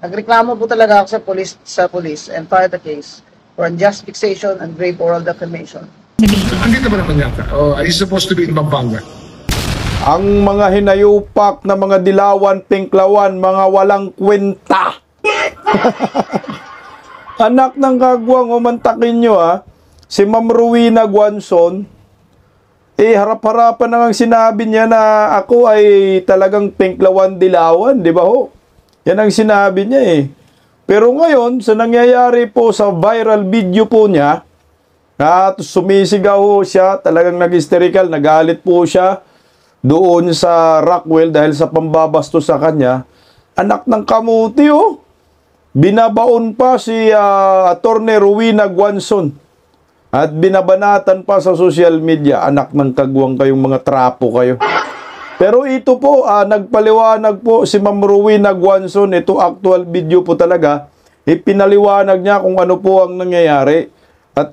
Nagreklamo po talaga ako sa police and filed the case for unjust fixation and grave oral defamation. Andito ba naman yata? Oh, he's supposed to be in Pampanga. Ang mga hinayupak na mga dilawan, pinklawan, mga walang kwenta. Anak ng kagwang, umantakin nyo si Ma'am Rowena Guanzon, harap-harapan na ang sinabi niya na ako ay talagang pinklawan dilawan, di ba ho? Yan ang sinabi niya Pero ngayon, sa nangyayari po sa viral video po niya, at sumisigaw siya, talagang nag-hysterical, nagalit po siya doon sa Rockwell dahil sa pambabastos sa kanya. Anak ng kamuti binabaon pa si Attorney Rowena Guanzon at binabanatan pa sa social media. Anak ng kagwang kayong mga trapo kayo. Pero ito po, nagpaliwanag po si Ma'am Rowena Guanzon. Ito actual video po talaga. Ipinaliwanag niya kung ano po ang nangyayari. At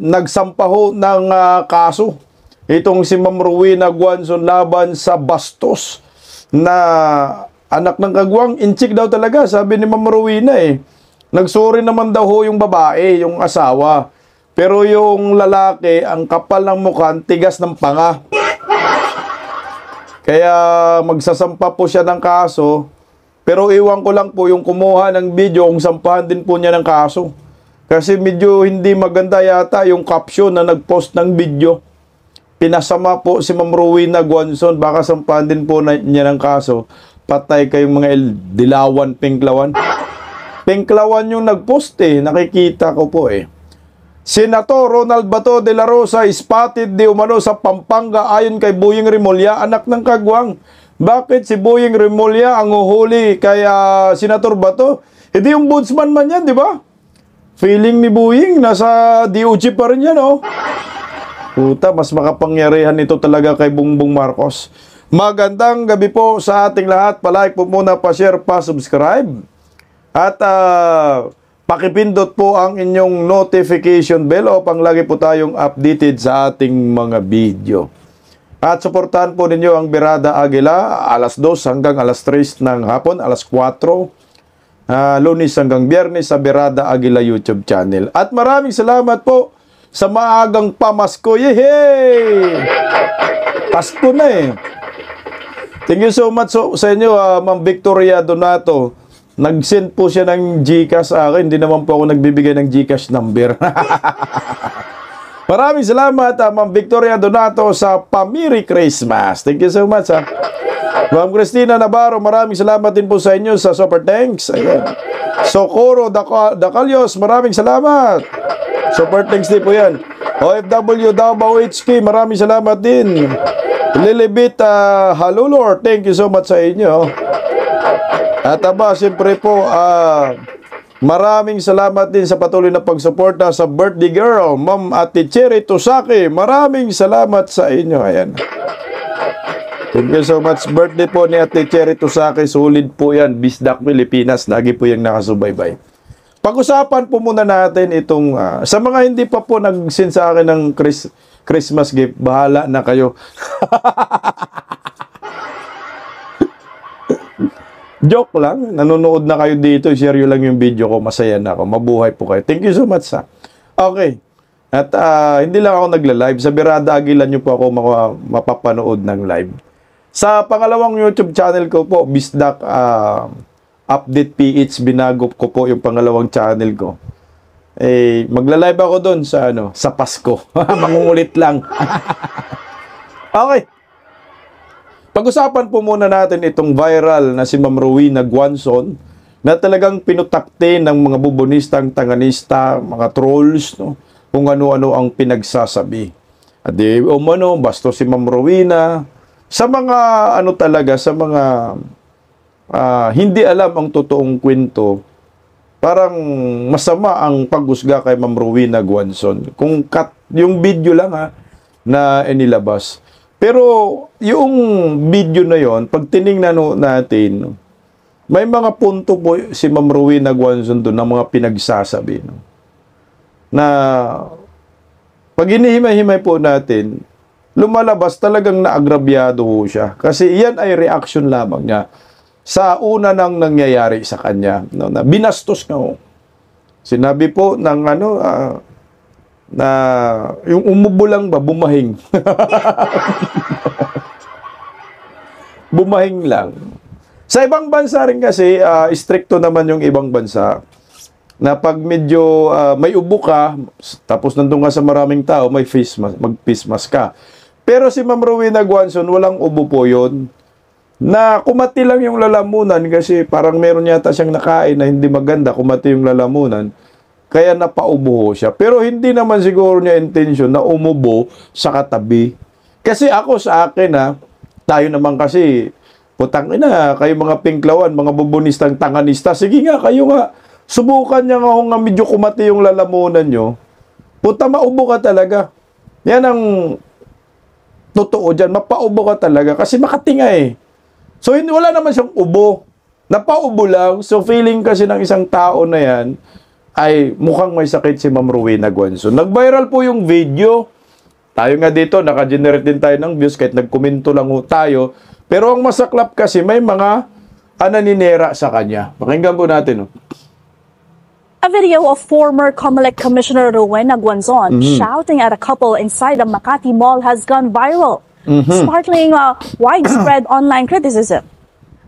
nagsampa ho ng kaso itong si Ma'am Rowena Guanzon laban sa bastos na anak ng kagwang. Inchik daw talaga, sabi ni Ma'am Rowena Nagsorry naman daw ho yung babae, yung asawa. Pero yung lalaki, ang kapal ng mukha, tigas ng panga. Kaya magsasampa po siya ng kaso. Pero iwan ko lang po yung kumuha ng video kung sampahan din po niya ng kaso. Kasi medyo hindi maganda yata yung caption na nagpost ng video. Pinasama po si Ma'am Rowena Guanzon. Baka sampahan din po niya ng kaso. Patay kayong mga dilawan, pinklawan. Pinklawan yung nagpost Nakikita ko po Senator Ronald Bato de la Rosa spotted di umano sa Pampanga ayon kay Boyeng Remulla. Anak ng kagwang. Bakit si Boyeng Remulla ang uhuli kay Senator Bato? Hindi yung ombudsman man yan, di ba? Feeling ni Boyeng, nasa DOJ pa rin yan, Puta, mas makapangyarihan ito talaga kay Bongbong Marcos. Magandang gabi po sa ating lahat. Palike po muna, pa-share, pa-subscribe. At pakipindot po ang inyong notification bell upang lagi po tayong updated sa ating mga video. At suportahan po ninyo ang Birada Aguila alas 2 hanggang alas 3 ng hapon, alas 4, Lunes hanggang Biyernes sa Birada Aguila YouTube channel. At maraming salamat po sa maagang pamasko. Yehey! Pasko na Thank you so much sa inyo, Ma'am Victoria Donato. Nag-send po siya ng GCash sa akin. Hindi naman po ako nagbibigay ng GCash number. Maraming salamat, Ma'am Victoria Donato sa Pamiri Christmas. Thank you so much, Ma'am Cristina Navarro, maraming salamat din po sa inyo sa super thanks. Ayan. Socorro Dacalyos, maraming salamat. Super thanks din po yan. OFW Davao HK, maraming salamat din. Lilibit Halulor, thank you so much sa inyo. At siyempre po, maraming salamat din sa patuloy na pagsuporta sa birthday girl, Ma'am Ate Cherry Tosaki. Maraming salamat sa inyo. Ayan. Thank you so much. Birthday po ni Ate Cherry Tosaki. Solid po yan. Bisdak Pilipinas. Lagi po yung nakasubaybay. Pag-usapan po muna natin itong, sa mga hindi pa po nag-send sa akin ng Christmas gift, bahala na kayo. Joke lang, nanonood na kayo dito, share nyo lang yung video ko, masaya na ako, mabuhay po kayo. Thank you so much Okay, at hindi lang ako nagla-live, sa Birada Aguila nyo po ako mapapanood ng live. Sa pangalawang YouTube channel ko po, Bisdak Update PH, binago ko po yung pangalawang channel ko. Magla-live ako doon sa Pasko. Mangungulit lang. Okay. Pag-usapan po muna natin itong viral na si Ma'am Rowena Guanzon na talagang pinutakte ng mga bubonistang tanganista, mga trolls, kung ano-ano ang pinagsasabi. At basto si Ma'am Rowena sa mga sa mga hindi alam ang totoong kwento. Parang masama ang paghusga kay Ma'am Rowena Guanzon. Kung yung video lang na inilabas. Pero yung video na yon, pag tiningnan natin, may mga punto po si Ma'am Rowena Guanzon doon ng mga pinagsasabi. Na pag hinihimay-himay po natin, lumalabas talagang naagrabyado ho siya. Kasi iyan ay reaction lamang niya sa una nang nangyayari sa kanya, no, na binastos nga ho. Sinabi po ng na yung umubo lang ba, bumahing. Bumahing lang. Sa ibang bansa rin kasi, stricto naman yung ibang bansa, na pag medyo may ubo ka, tapos nandun ka sa maraming tao, may face mask, mag-face mask ka. Pero si Ma'am Rowena Guanzon, walang ubo po yun. Na kumati lang yung lalamunan kasi parang meron yata siyang nakain na hindi maganda, kumati yung lalamunan. Kaya napaubo siya. Pero hindi naman siguro niya intention na umubo sa katabi. Kasi ako sa akin tayo naman kasi, putang ina, kayo mga pinklawan, mga bubunistang tanganista, sige nga, kayo nga, subukan niya nga kung nga medyo kumati yung lalamunan nyo, puta, maubo ka talaga. Yan ang totoo dyan, mapaubo ka talaga kasi makatinga eh. So, wala naman siyang ubo. Napaubo lang. So, feeling kasi ng isang tao na yan ay mukhang may sakit si Ma'am Rowena Guanzon. Nag-viral po yung video. Tayo nga dito, naka-generate din tayo ng views kahit nagkomento lang tayo. Pero ang masaklap kasi may mga naninira sa kanya. Pakinggan po natin. A video of former COMELEC Commissioner Rowena Guanzon shouting at a couple inside the Makati Mall has gone viral, sparkling widespread online criticism.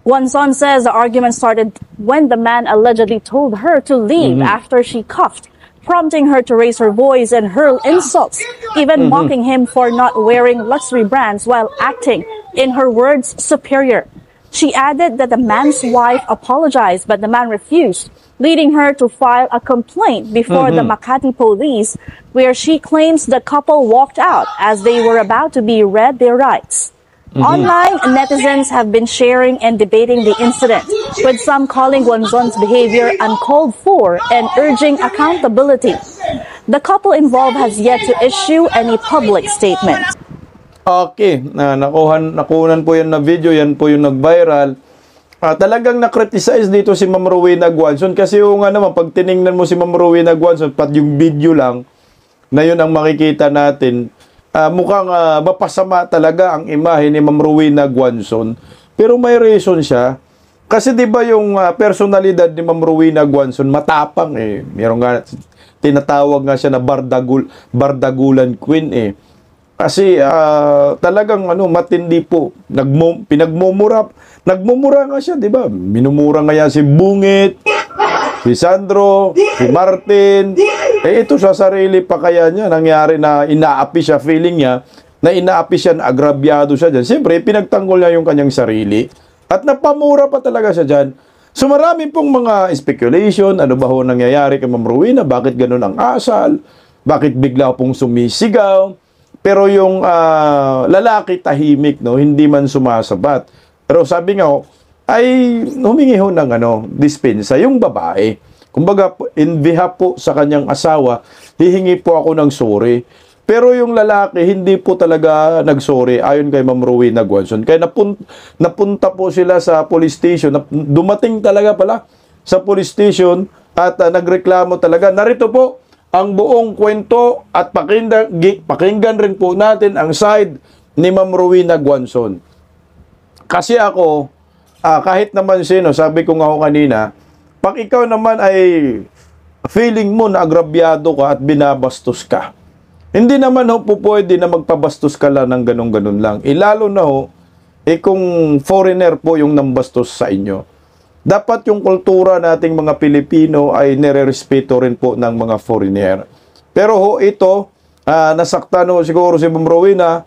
Guanzon says the argument started when the man allegedly told her to leave after she coughed, prompting her to raise her voice and hurl insults, even mocking him for not wearing luxury brands while acting, in her words, superior. She added that the man's wife apologized, but the man refused, leading her to file a complaint before the Makati police, where she claims the couple walked out as they were about to be read their rights. Online, netizens have been sharing and debating the incident, with some calling Guanzon's behavior uncalled for and urging accountability. The couple involved has yet to issue any public statement. Okay, nakunan po yan na video, yan po yung nag-viral. Talagang na-criticize dito si Ma'am Rowena Guanzon kasi yung nga naman, pag tiningnan mo si Ma'am Rowena Guanzon, pat yung video lang, na yun ang makikita natin, mukhang mapasama talaga ang imahe ni Ma'am Rowena Guanzon. Pero may reason siya. Kasi di ba yung personalidad ni Ma'am Rowena Guanzon, matapang eh. Meron nga, tinatawag nga siya na bardagulan queen eh. Kasi talagang matindi po. Nagmumura nga siya, di ba? Minumura nga yan si Bungit, si Sandro, si Martin. Ito sa sarili pa kaya niya, nangyari na inaapi siya, feeling niya, na inaapi siya, na agrabyado siya dyan. Siyempre, pinagtanggol niya yung kanyang sarili. At napamura pa talaga siya dyan. So marami pong mga speculation, ano ba ho nangyayari kay Ma'am Rowena, bakit ganun ang asal, bakit bigla pong sumisigaw. Pero yung lalaki tahimik, no, hindi man sumasabat. Pero sabi nga, ay humingi ho ng dispensa yung babae. Kumbaga, in behalf po sa kanyang asawa, hihingi po ako ng sorry. Pero yung lalaki, hindi po talaga nag-sorry ayon kay Ma'am Rowena Guanzon. Kaya napunta po sila sa police station. Dumating talaga pala sa police station at nagreklamo talaga. Narito po ang buong kwento at pakinggan rin po natin ang side ni Ma'am Rowena Guanzon. Kasi ako, kahit naman sino, sabi ko nga ako kanina, pag ikaw naman ay feeling mo na agrabyado ka at binabastos ka, hindi naman ho po pwede na magpabastos ka lang ng ganun-ganun lang. Lalo na ho, kung foreigner po yung nambastos sa inyo. Dapat yung kultura nating mga Pilipino ay nire-respeto rin po ng mga foreigner. Pero ho, ito, nasaktan ho siguro si Ma'am Rowena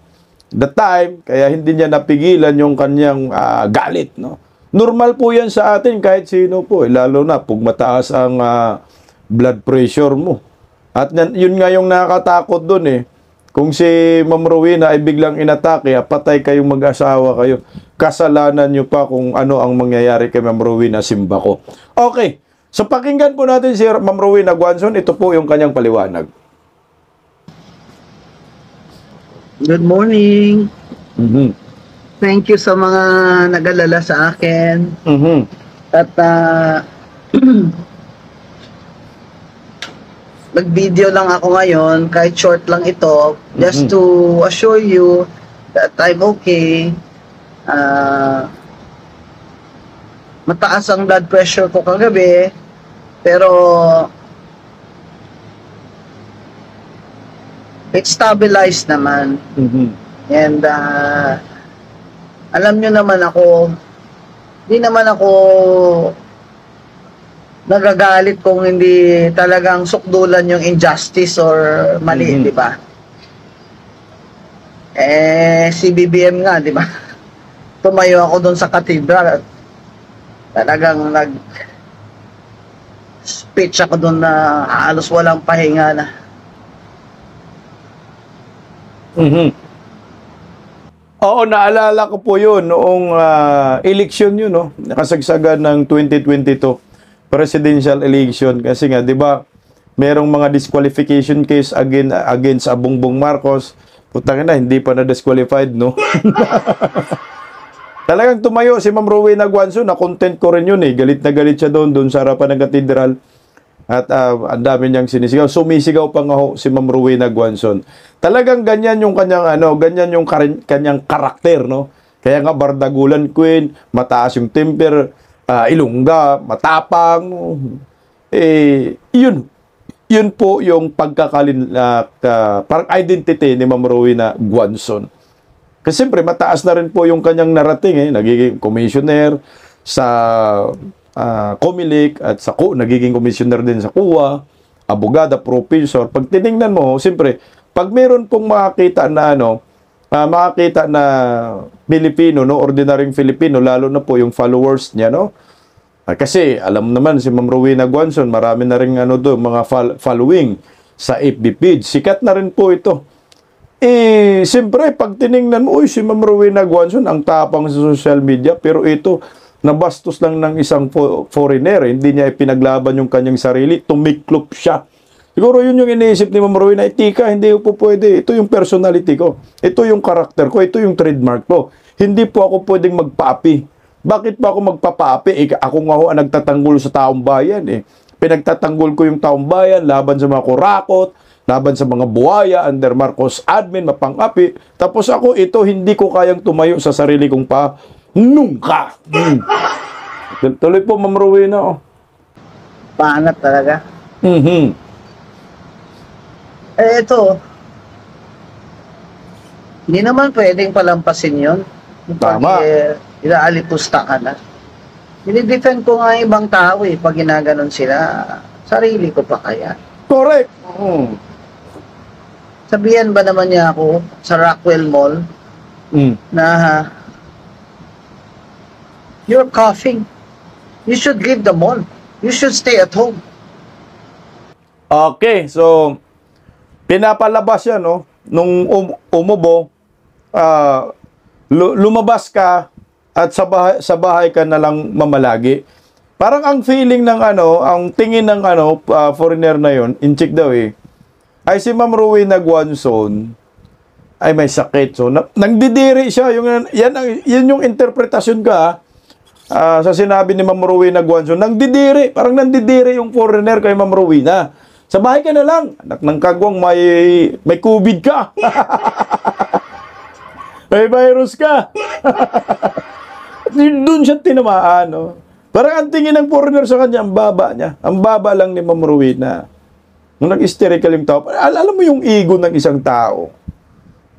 the time, kaya hindi niya napigilan yung kanyang galit. No? Normal po yan sa atin kahit sino po. Lalo na pag mataas ang blood pressure mo. At yun nga yung nakakatakot dun eh. Kung si Ma'am Rowena ay biglang inatake, patay kayong mag-asawa kayo. Kasalanan nyo pa kung ano ang mangyayari kay Ma'am Rowena Simbako. Okay, so pakinggan po natin si Ma'am Rowena Guanzon. Ito po yung kanyang paliwanag. Good morning. Thank you sa mga nag-alala sa akin. At nag-video lang ako ngayon, kahit short lang ito, just to assure you that I'm okay. mataas ang blood pressure ko kagabi, pero it stabilized naman. And alam nyo naman ako, di naman ako nagagalit kung hindi talagang sukdulan yung injustice or mali, di ba? Si BBM nga, di ba? Tumayo ako doon sa cathedral at talagang speech ako doon na halos walang pahinga na. Oo, naalala ko po yun noong election yun, no? Nakasagsagan ng 2022 presidential election. Kasi nga, di ba, merong mga disqualification case against Bongbong Marcos. Putang na, hindi pa na-disqualified, no? Talagang tumayo si Ma'am Rowena Guanzon, na-content ko rin yun eh. Galit na galit siya doon sa harapan ng katedral. At ang dami niyang sinisigaw. Sumisigaw pa nga ho si Ma'am Rowena Guanzon. Talagang ganyan yung kanyang ganyan yung kanyang karakter, no? Kaya nga bardagulan queen, mataas yung temper, ilongga, matapang. Yun po yung parang identity ni Ma'am Rowena Guanzon. Kasi siyempre, mataas na rin po yung kanyang narating. Nagiging commissioner sa Comelec at nagiging commissioner din sa CUA, abogada, professor. Pag tinignan mo, siyempre, pag meron pong makakita na Pilipino, no, ordinaryong Filipino, lalo na po yung followers niya, no? Kasi alam naman si Ma'am Rowena Guanzon, marami na rin mga following sa FB page. Sikat na rin po ito. Siyempre, pag tiningnan mo, si Ma'am Rowena Guanzon, ang tapang sa social media, pero ito, nabastos lang ng isang foreigner. Hindi niya ipinaglaban yung kanyang sarili, tumiklop siya. Siguro yun yung iniisip ni Ma'am Rowena, tika, hindi po pwede. Ito yung personality ko. Ito yung karakter ko. Ito yung trademark ko. Hindi po ako pwedeng magpaapi. Bakit pa ako magpapaapi? Ako nga ho ang nagtatanggol sa taong bayan. Pinagtatanggol ko yung taong bayan laban sa mga kurakot, laban sa mga buhaya, under Marcos admin, mapang-api. Tapos ako, ito, hindi ko kayang tumayo sa sarili kong pa. Nunca! Tuloy po, Ma'am Rowena. Paanat talaga. Ito, hindi naman pwedeng palampasin yun. Tama. Ilaalipusta ka na. Dinidefend ko nga ibang tao pag ginaganon sila. Sarili ko pa kaya. Correct. Sabihan ba naman niya ako sa Rockwell Mall na you're coughing. You should leave the mall. You should stay at home. Okay, so pinapalabas yan, no? Nung umubo, lumabas ka at sa bahay ka na lang mamalagi. Parang ang feeling ng ang tingin ng foreigner na yon, incheck daw ay si Ma'am Rowena Guanzon ay may sakit. So nagdidiri siya, yan yung interpretasyon ka sa sinabi ni Ma'am Rowena Guanzon. Nagdidiri, parang nandidiri yung foreigner kay Ma'am Rowena. Sa bahay ka na lang, anak ng kagwang, may COVID ka. May virus ka. Doon siya tinamaan, no? Parang ang tingin ng foreigner sa kanya, ang baba niya. Ang baba lang ni Ma'am Rowena. Nung nag-hysterical yung tao, alam mo yung ego ng isang tao.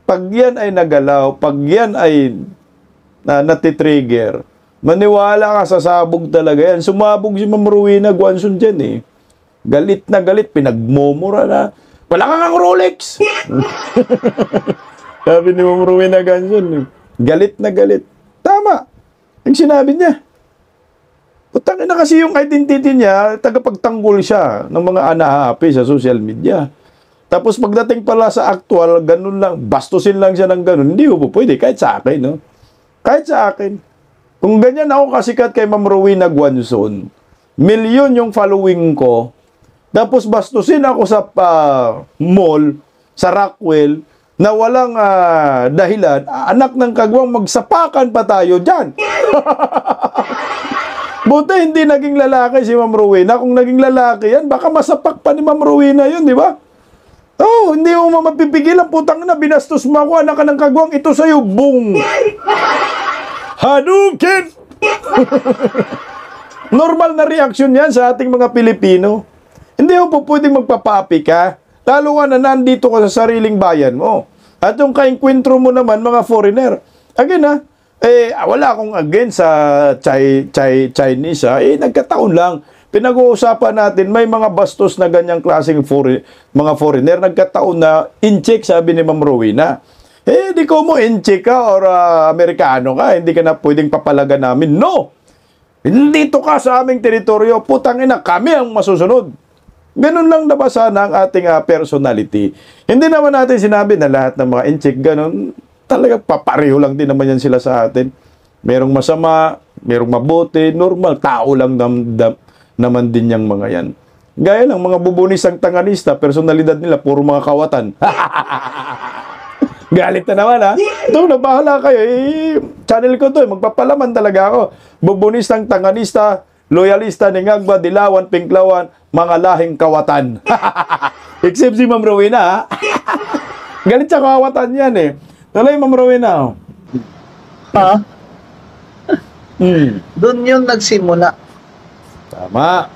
Pag yan ay nagalaw, pag yan ay natitrigger, maniwala ka sa sabog talaga yan. Sumabog si Ma'am Rowena Guanzon dyan Galit na galit, pinagmumura na. Wala kang Rolex! Sabi ni Ma'am Rowena Guanzon, galit na galit. Tama. Ang sinabi niya. Putang na kasi yung identity niya, tagapagtanggol siya ng mga anahapi sa social media. Tapos pagdating pala sa actual, ganun lang, bastusin lang siya ng ganun. Hindi po pwede, kahit sa akin, no? Kahit sa akin. Kung ganyan ako kasikat kay Ma'am Rowena Guanzon, milyon yung following ko, tapos bastusin ako sa mall, sa Rockwell, na walang dahilan, anak ng kagwang, magsapakan pa tayo dyan. Buti hindi naging lalaki si Ma'am Rowena. Kung naging lalaki yan, baka masapak pa ni Ma'am Rowena yun, di ba? Oh, hindi mo mapipigilan, putang na, binastos mo ako, anak ng kagwang, ito sa'yo, boom! Hadouken! Normal na reaksyon yan sa ating mga Pilipino. Hindi mo po pwedeng magpapapi ka. Lalo nga na nandito ka sa sariling bayan mo. At yung kainkwentro mo naman, mga foreigner. Again wala akong against sa Chinese nagkataon lang. Pinag-uusapan natin, may mga bastos na ganyang klaseng mga foreigner. Nagkataon na in-check, sabi ni Ma'am Rowena. Di ko mo in-check ka or Amerikano ka, hindi ka na pwedeng papalaga namin. No! Dito ka sa aming teritoryo, putang ina, kami ang masusunod. Ganun lang nabasa na ang ating personality. Hindi naman natin sinabi na lahat ng mga in-check, ganun. Talaga papareho lang din naman yan sila sa atin. Merong masama, merong mabuti, normal, tao lang naman din yung mga yan. Gaya lang, mga bubunisang tanganista, personalidad nila, puro mga kawatan. Galit na naman Ito, nabahala kayo. Channel ko to, magpapalaman talaga ako. Bubunisang tanganista, loyalista ni Ngagba, Dilawan, Pinklawan, mga lahing kawatan. Except si Ma'am Rowena, Galit sa kawatan yan Tuloy, Ma'am Rowena. Doon yung nagsimula. Tama.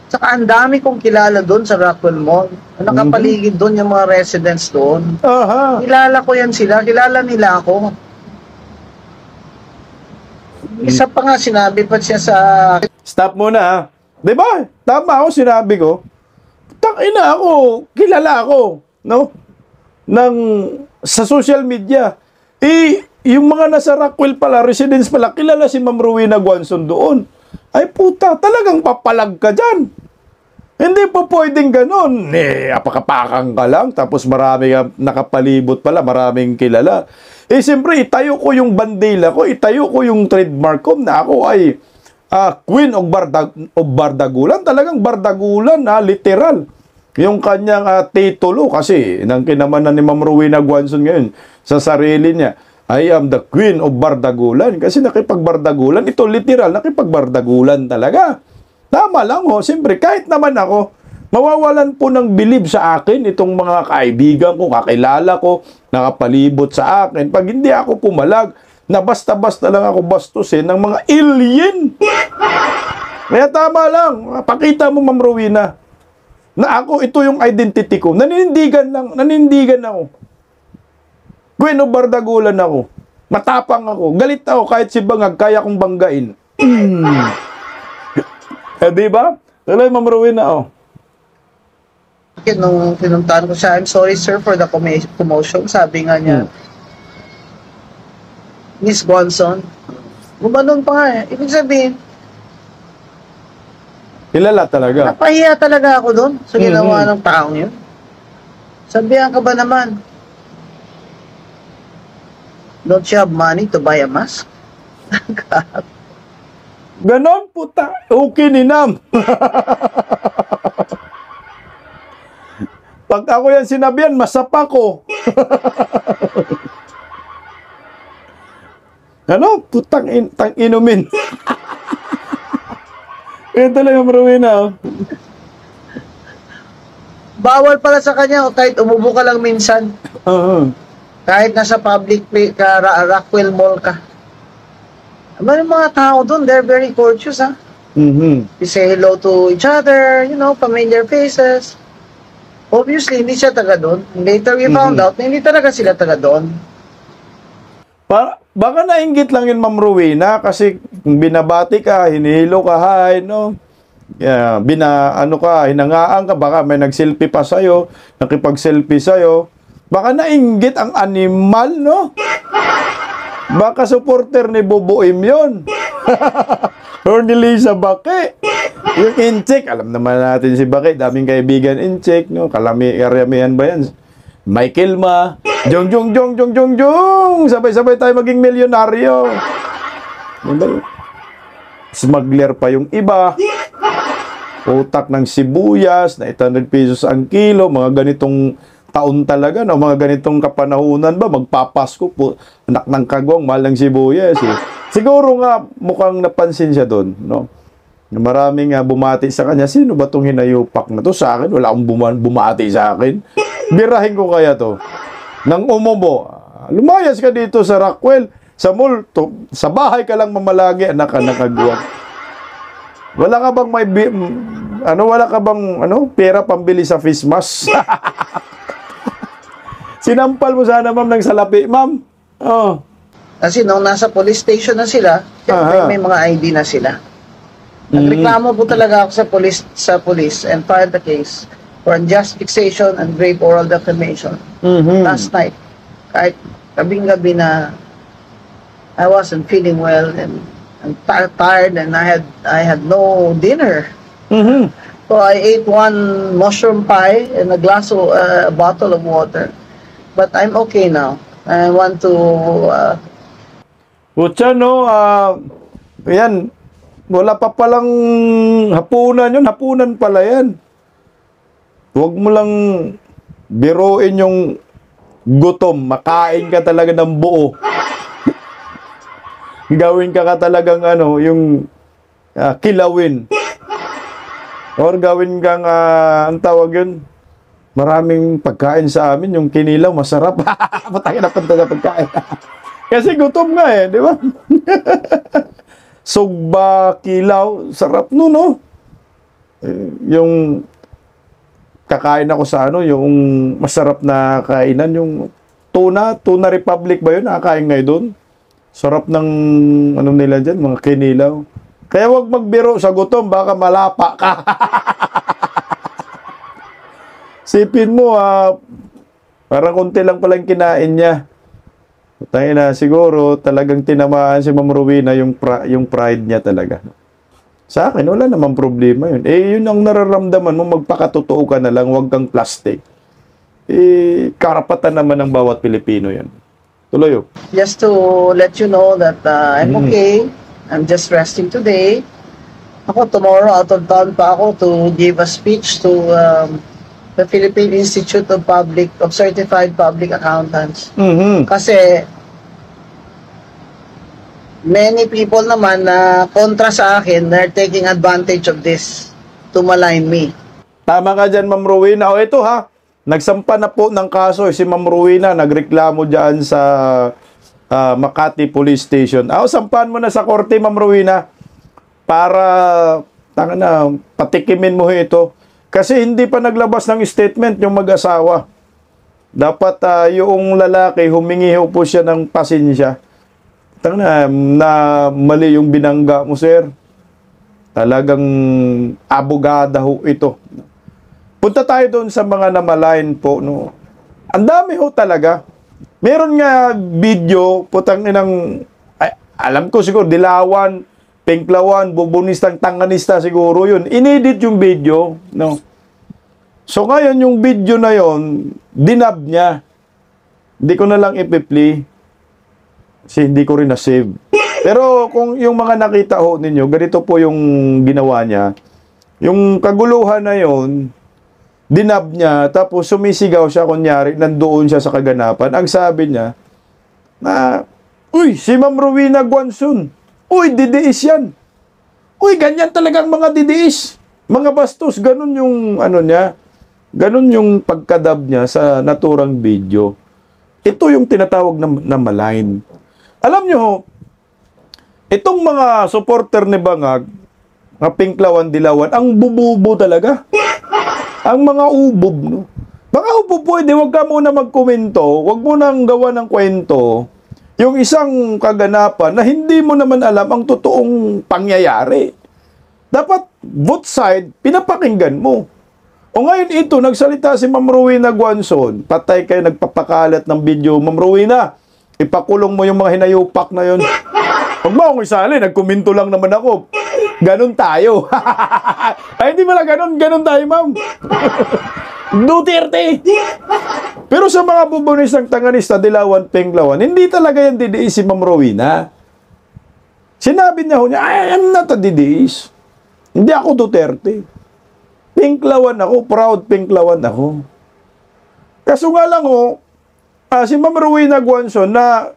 Saka ang dami kong kilala doon sa Rockwell Mall. Nakapaligid doon yung mga residents doon. Aha. Kilala ko yan sila. Kilala nila ako. Isa pa nga sinabi pa siya sa... Stop muna Diba? Tama ako, sinabi ko. Takina ako, kilala ako, no? Sa social media. Yung mga nasa Rockwell pala, residents pala, kilala si Ma'am Rowena Guanzon doon. Ay puta, talagang papalag ka dyan. Hindi po pwedeng ganun. Apakapakang ka lang, tapos marami nakapalibot pala, maraming kilala. Siyempre, itayo ko yung bandila ko, itayo ko yung trademark ko na ako ay Queen of Bardagulan. Talagang Bardagulan, literal. Yung kanyang titulo kasi, nang kinamanan ni Ma'am Rowena Guanzon ngayon sa sarili niya, I am the Queen of Bardagulan. Kasi nakipagbardagulan, ito literal, nakipagbardagulan talaga. Tama lang siyempre, kahit naman ako, mawawalan po ng bilib sa akin itong mga kaibigan ko, kakilala ko, nakapalibot sa akin. Pag hindi ako pumalag, na basta-basta lang ako bastusin ng mga alien. Kaya tama lang, pakita mo Ma'am Rowena, na ako, ito yung identity ko. Nanindigan ako. Queen of Bardagulan ako. Matapang ako. Galit ako kahit si Bangag, kaya kong banggain. Diba? Tuloy, Ma'am Rowena, Nung pinuntahan ko siya, I'm sorry sir for the commotion. Sabi nga niya, Miss Guanzon, gumanon pa nga Ibig sabihin, kilala talaga. napahiya talaga ako doon sa ginawa ng taong yun. Sabihan ka ba naman, don't you have money to buy a mask? Ganon, puta. Okay ni Nam. Pag ako yan sinabihan, masapa ko. Ano? Putang inumin. Ito lang yung Rowena. Bawal pala sa kanya kahit umubo ka lang minsan. Kahit nasa public ka, Rockwell Mall ka. Yung mga tao doon, they're very courteous, You say hello to each other, familiar faces. Obviously, hindi siya taga doon. Later we found out na hindi talaga sila taga doon. Baka nainggit lang yun, Ma'am Rowena, kasi binabati ka, hinihilo ka, hi, no? Yeah, hinangaan ka, baka may nag-selfie pa sa'yo, nakipag-selfie sa'yo. Baka nainggit ang animal, no? Baka supporter ni Boboim yun. Or ni Lisa Bake. Yung Incheck, alam naman natin si Bake, daming kaibigan Incheck, no? Karamihan ba yan? Michael Ma, Jong. Sabay-sabay tayo maging milyonaryo. Smuggler pa yung iba. Utak ng sibuyas na 800 pesos ang kilo. Mga ganitong taon talaga, no? Mga ganitong kapanahunan ba? Magpapasko po. Anak ng kagwang, mahal ng sibuyas. Siguro nga, mukhang napansin siya doon, no? Maraming bumati sa kanya. Sino ba itong hinayupak na to sa akin? Wala akong bumati sa akin. Birahin ko kaya to. Nang umubo, lumayas ka dito sa Rockwell, sa mall, sa bahay ka lang mamalagi, anak ka nakagwag. Wala ka bang wala ka bang pera pambili sa face mask? Sinampal mo sana, ma'am, ng salapi, ma'am. Oh. Kasi nung nasa police station na sila, syempre may mga ID na sila. Nagreklamo po talaga ako sa police and filed the case for unjust fixation and grave oral defamation last night. Kahit gabing-gabi na I wasn't feeling well and I'm tired and I had no dinner. So I ate one mushroom pie and a bottle of water. But I'm okay now. I want to Butya, no, yan, wala pa palang hapunan yun. Hapunan pala yan. Huwag mo lang biruin yung gutom. Makain ka talaga ng buo. Gawin ka talagang yung kilawin. Or gawin kang, ang tawag yun, maraming pagkain sa amin. Yung kinilaw, masarap. Patay na punta sa pagkain. Kasi gutom nga di ba? Sugba, kilaw, sarap nun, no? Yung kakain ako sa yung masarap na kainan, yung tuna Republic ba yun? Nakakain ngayon doon. Sarap ng, nila dyan, mga kinilaw. Kaya wag magbiro sa gutom, baka malapa ka. Sipin mo, parang konti lang palang kinain niya. Tayo na, siguro talagang tinamaan si Ma'am Rowena yung pride niya talaga. Sa akin, wala namang problema yun. Yun ang nararamdaman mo, magpakatotoo ka na lang, wag kang plastic. Karapatan naman ng bawat Pilipino yan. Tuloy. Just to let you know that I'm okay. I'm just resting today. Ako, tomorrow, out of town pa ako to give a speech to the Philippine Institute of Certified Public Accountants. Kasi many people naman na kontra sa akin, they're taking advantage of this to malign me. Tama ka dyan, Ma'am Rowena. Ito nagsampa na po ng kaso si Ma'am Rowena, nagreklamo dyan sa Makati Police Station. Sampahan mo na sa korte, Ma'am Rowena, para patikimin mo ito. Kasi hindi pa naglabas ng statement yung mag-asawa. Dapat yung lalaki, humingi po siya ng pasensya. Na mali yung binangga mo, sir. Talagang abogada ito. Punta tayo doon sa mga namalayan po, no. Ang dami talaga. Meron nga video, alam ko siguro, Dilawan, Pinklawan, Bubunistang, Tanganista siguro yun. Inedit yung video, no. So ngayon yung video na yon, dinab niya. Hindi ko na lang ipi-play. Kasi hindi ko rin na-save. Pero kung yung mga nakita ninyo, ganito po yung ginawa niya. Yung kaguluhan na yon, dinab niya, tapos sumisigaw siya, kunyari, nandoon siya sa kaganapan. Ang sabi niya, uy, si Ma'am Rowena Guanzon, uy, didiis yan. Uy, ganyan talagang mga didiis. Mga bastos, ganun yung, niya, ganun yung pagkadab niya sa naturang video. Ito yung tinatawag na malign. Alam nyo, itong mga supporter ni Bangag, mga Pinklawan, Dilawan, ang bububo talaga. Ang mga ubob, no? Mga ubob pwede, wag ka muna magkomento, wag mo nang gawa ng kwento, yung isang kaganapan na hindi mo naman alam ang totoong pangyayari. Dapat, both side, pinapakinggan mo. O ngayon ito, nagsalita si Ma'am Rowena Guanzon, patay kayo nagpapakalat ng video, Ma'am Rowena, ipakulong mo yung mga hinayupak na yun. Huwag mo akong isali, nagkomento lang naman ako. Ganon tayo. Ay, hindi pala ganon tayo, ma'am. Duterte. Pero sa mga Bubunistang, Tanganista, Dilawan, Pinklawan, hindi talaga yan didiis si Ma'am Rowena. Sinabi niya I am not a didiis. Hindi ako Duterte. Pinklawan ako, proud Pinklawan ako. Kaso nga lang si Ma'am Rowena Guanzon na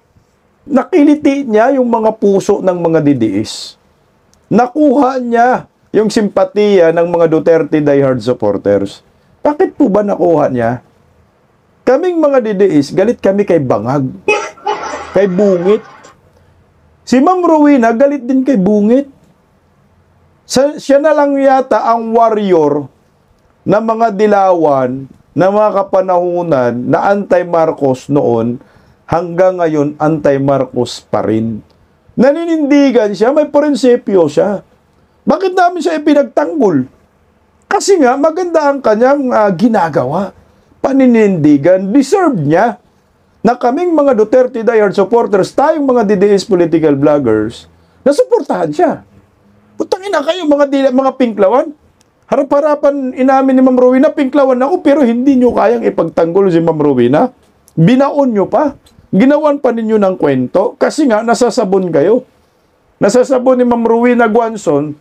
nakiliti niya yung mga puso ng mga didiis. Nakuha niya yung simpatiya ng mga Duterte diehard supporters. Bakit po ba nakuha niya? Kaming mga didiis, galit kami kay Bangag, kay Bungit. Si Ma'am Rowena, galit din kay Bungit. Siya na lang yata ang warrior na mga dilawan, na mga kapanahunan na anti-Marcos noon, hanggang ngayon anti-Marcos pa rin. Naninindigan siya, may prinsipyo siya. Bakit namin siya ipinagtanggol? Kasi nga, maganda ang kanyang ginagawa. Paninindigan, deserve niya na kaming mga Duterte diehard supporters, tayong mga DDS political vloggers, na suportahan siya. Putang ina kayo, mga pinklawan. Harap-harapan inamin ni Ma'am Rowena, pinklawan ako, pero hindi nyo kayang ipagtanggol si Ma'am Rowena. Binaon nyo pa. Ginawan pa ninyo ng kwento. Kasi nga, nasasabon kayo. Nasasabon ni Ma'am Rowena Guanzon,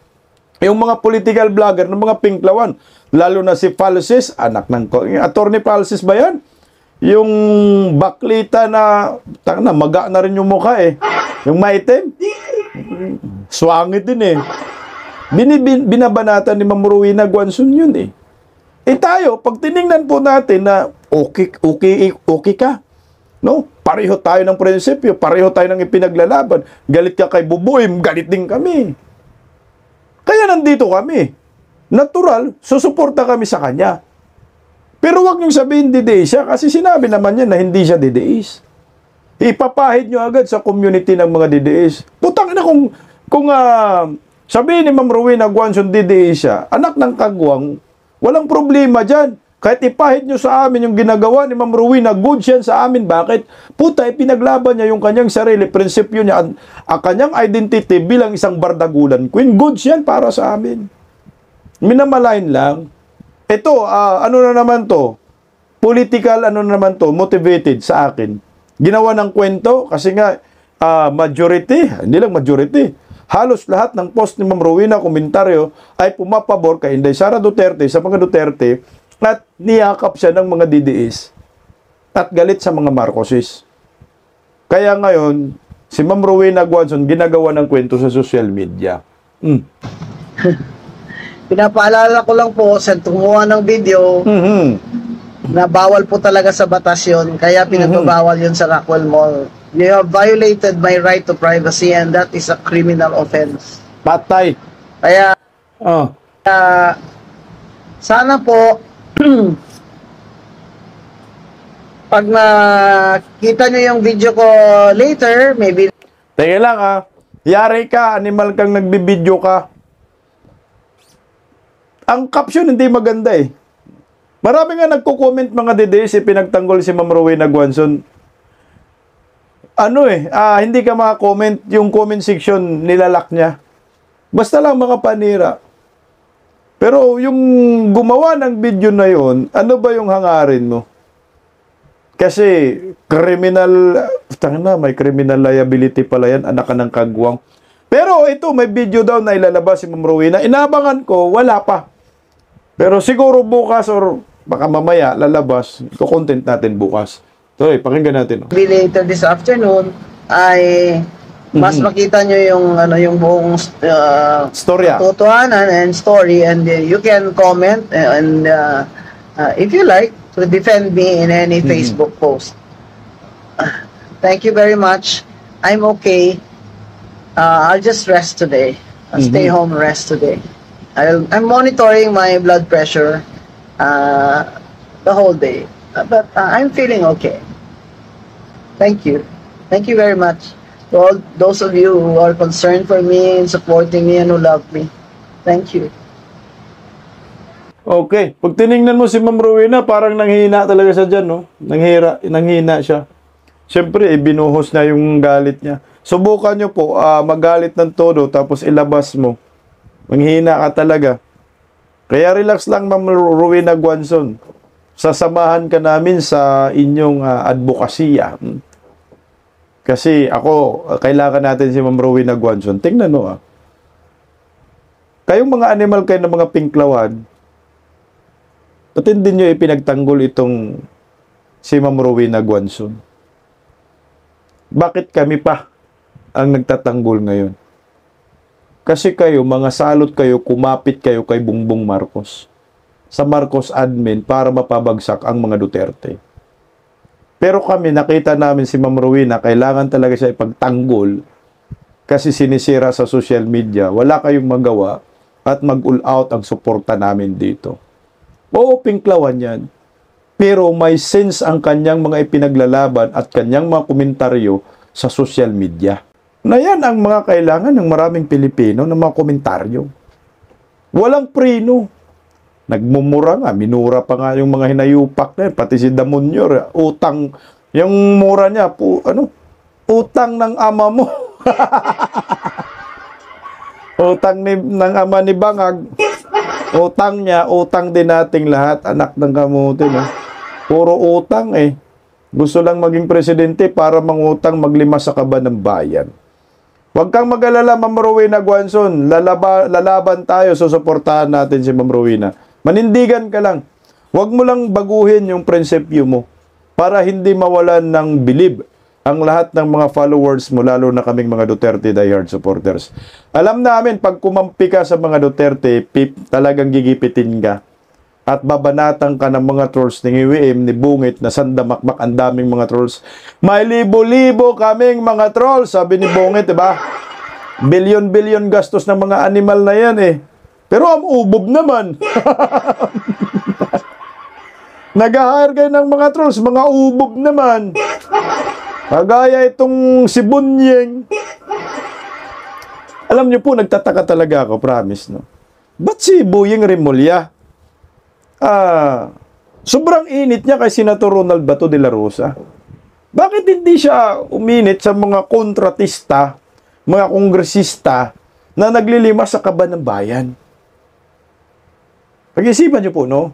yung mga political vlogger ng mga pinklawan. Lalo na si Falces, anak ng Attorney Falces ba yan? Yung baklita na, maga na rin yung mukha eh. Yung maitim. Swangit din eh. Binabanatan ni Ma'am Rowena Guanzon yun eh. Eh tayo, pag tiningnan po natin na okay ka, no? Pareho tayo ng prinsipyo, pareho tayo ng ipinaglalaban. Galit ka kay Bubuim, galit din kami. Kaya nandito kami. Natural, susuporta kami sa kanya. Pero wag niyong sabihin dideis siya kasi sinabi naman niya na hindi siya dideis. Ipapahid niyo agad sa community ng mga dideis. Putang ina kung sabihin ni Ma'am Rowena Guanzon dideis siya, anak ng kagwang, walang problema dyan. Kahit ipahid nyo sa amin yung ginagawa ni Ma'am Rowena, good yan sa amin. Bakit? Puta, pinaglaban niya yung kanyang sarili, prinsipyo niya, ang kanyang identity bilang isang bardagulan queen. Good yan para sa amin. Minamalain lang. Ito, ano na naman to? Political, ano na naman to? Motivated sa akin. Ginawa ng kwento kasi nga, majority, hindi lang majority, halos lahat ng post ni Ma'am Rowena, komentaryo, ay pumapabor kay Inday Sara Duterte, sa mga Duterte, at niyakap siya ng mga DDS at galit sa mga Marcoses. Kaya ngayon, si Ma'am Rowena Guanzon ginagawa ng kwento sa social media. Pinapaalala ko lang po sa tumuha ng video na bawal po talaga sa batas yun, kaya pinagbabawal yun sa Rockwell Mall. You have violated my right to privacy and that is a criminal offense. Patay. Kaya sana po pag nakita nyo yung video ko later, maybe Teka lang yari ka, animal kang nagbibideo ka. Ang caption hindi maganda eh. Marami nga nagko-comment mga DDS pinagtanggol si Ma'am Rowena Guanzon. Hindi ka maka-comment, yung comment section nilalak niya. Basta lang mga panira. Pero yung gumawa ng video na yon, ano ba yung hangarin mo? Kasi may criminal liability pala yan, anak ka ng kagwang. Pero ito, may video daw na ilalabas si Ma'am Rowena. Inabangan ko, wala pa. Pero siguro bukas or baka mamaya lalabas, content natin bukas. So, pakinggan natin. later this afternoon ay mas makita nyo yung buong Storya. totohanan and story, and you can comment and if you like to defend me in any Facebook post. Thank you very much. I'm okay. I'll just rest today. I'll stay home, rest today. I'm monitoring my blood pressure the whole day, but I'm feeling okay. Thank you. Thank you very much to all those of you who are concerned for me and supporting me and who love me. Thank you. Okay. Pag tinignan mo si Ma'am Rowena, parang nanghina talaga siya dyan, no? Nanghina siya. Siyempre, binuhos na yung galit niya. Subukan nyo po, magalit ng todo, tapos ilabas mo. Manghina ka talaga. Kaya relax lang, Ma'am Rowena Guanzon. Sasamahan ka namin sa inyong advokasya. Kasi ako, kailangan natin si Ma'am Rowena Guanzon. Tingnan mo Kayong mga animal kayo ng mga pinklawan, ba't hindi nyo ipinagtanggol itong si Ma'am Rowena Guanzon? Bakit kami pa ang nagtatanggol ngayon? Kasi kayo, mga salot kayo, kumapit kayo kay Bongbong Marcos sa Marcos admin para mapabagsak ang mga Duterte. Pero kami, nakita namin si Ma'am Rowena, kailangan talaga siya ipagtanggol kasi sinisira sa social media. Wala kayong magawa. at mag-all out ang suporta namin dito. Oo, pinklawan yan. Pero may sense ang kanyang mga ipinaglalaban at kanyang mga komentaryo sa social media. Na yan ang mga kailangan ng maraming Pilipino ng mga komentaryo. Walang prino. Nagmumura nga, minura pa nga yung mga hinayupak na yan, pati si Damonyor, utang, yung mura niya, utang ng ama mo. Utang ng ama ni Bangag. Utang niya, utang din nating lahat, anak ng kamutin. Puro utang eh. Gusto lang maging presidente para mangutang maglima sa kaban ng bayan. Huwag kang mag-alala, Ma'am Rowena Guanzon. Lalaban tayo, susuportahan natin si Ma'am Rowena. Manindigan ka lang. Huwag mo lang baguhin yung prinsipyo mo para hindi mawalan ng bilib ang lahat ng mga followers mo, lalo na kaming mga Duterte diehard supporters. Alam namin, pag kumampi ka sa mga Duterte, talagang gigipitin ka. At babanatan ka ng mga trolls ni Ngiwiim, ni Bungit, na sandamakmak ang daming mga trolls. May libo-libo kaming mga trolls, sabi ni Bungit, diba? Bilyon-bilyon gastos ng mga animal na yan eh. Pero ang ubob naman. Nag-hire kayo ng mga trolls, mga ubob naman. Kagaya itong si Bunyeng. Alam niyo po, nagtataka talaga ako, promise, no? Ba't si Boyeng Remulla? Sobrang init niya kay Senator Ronald Bato de la Rosa. Bakit hindi siya uminit sa mga kontratista, mga kongresista na naglilima sa kaban ng bayan? Pag-isipan niyo po, no?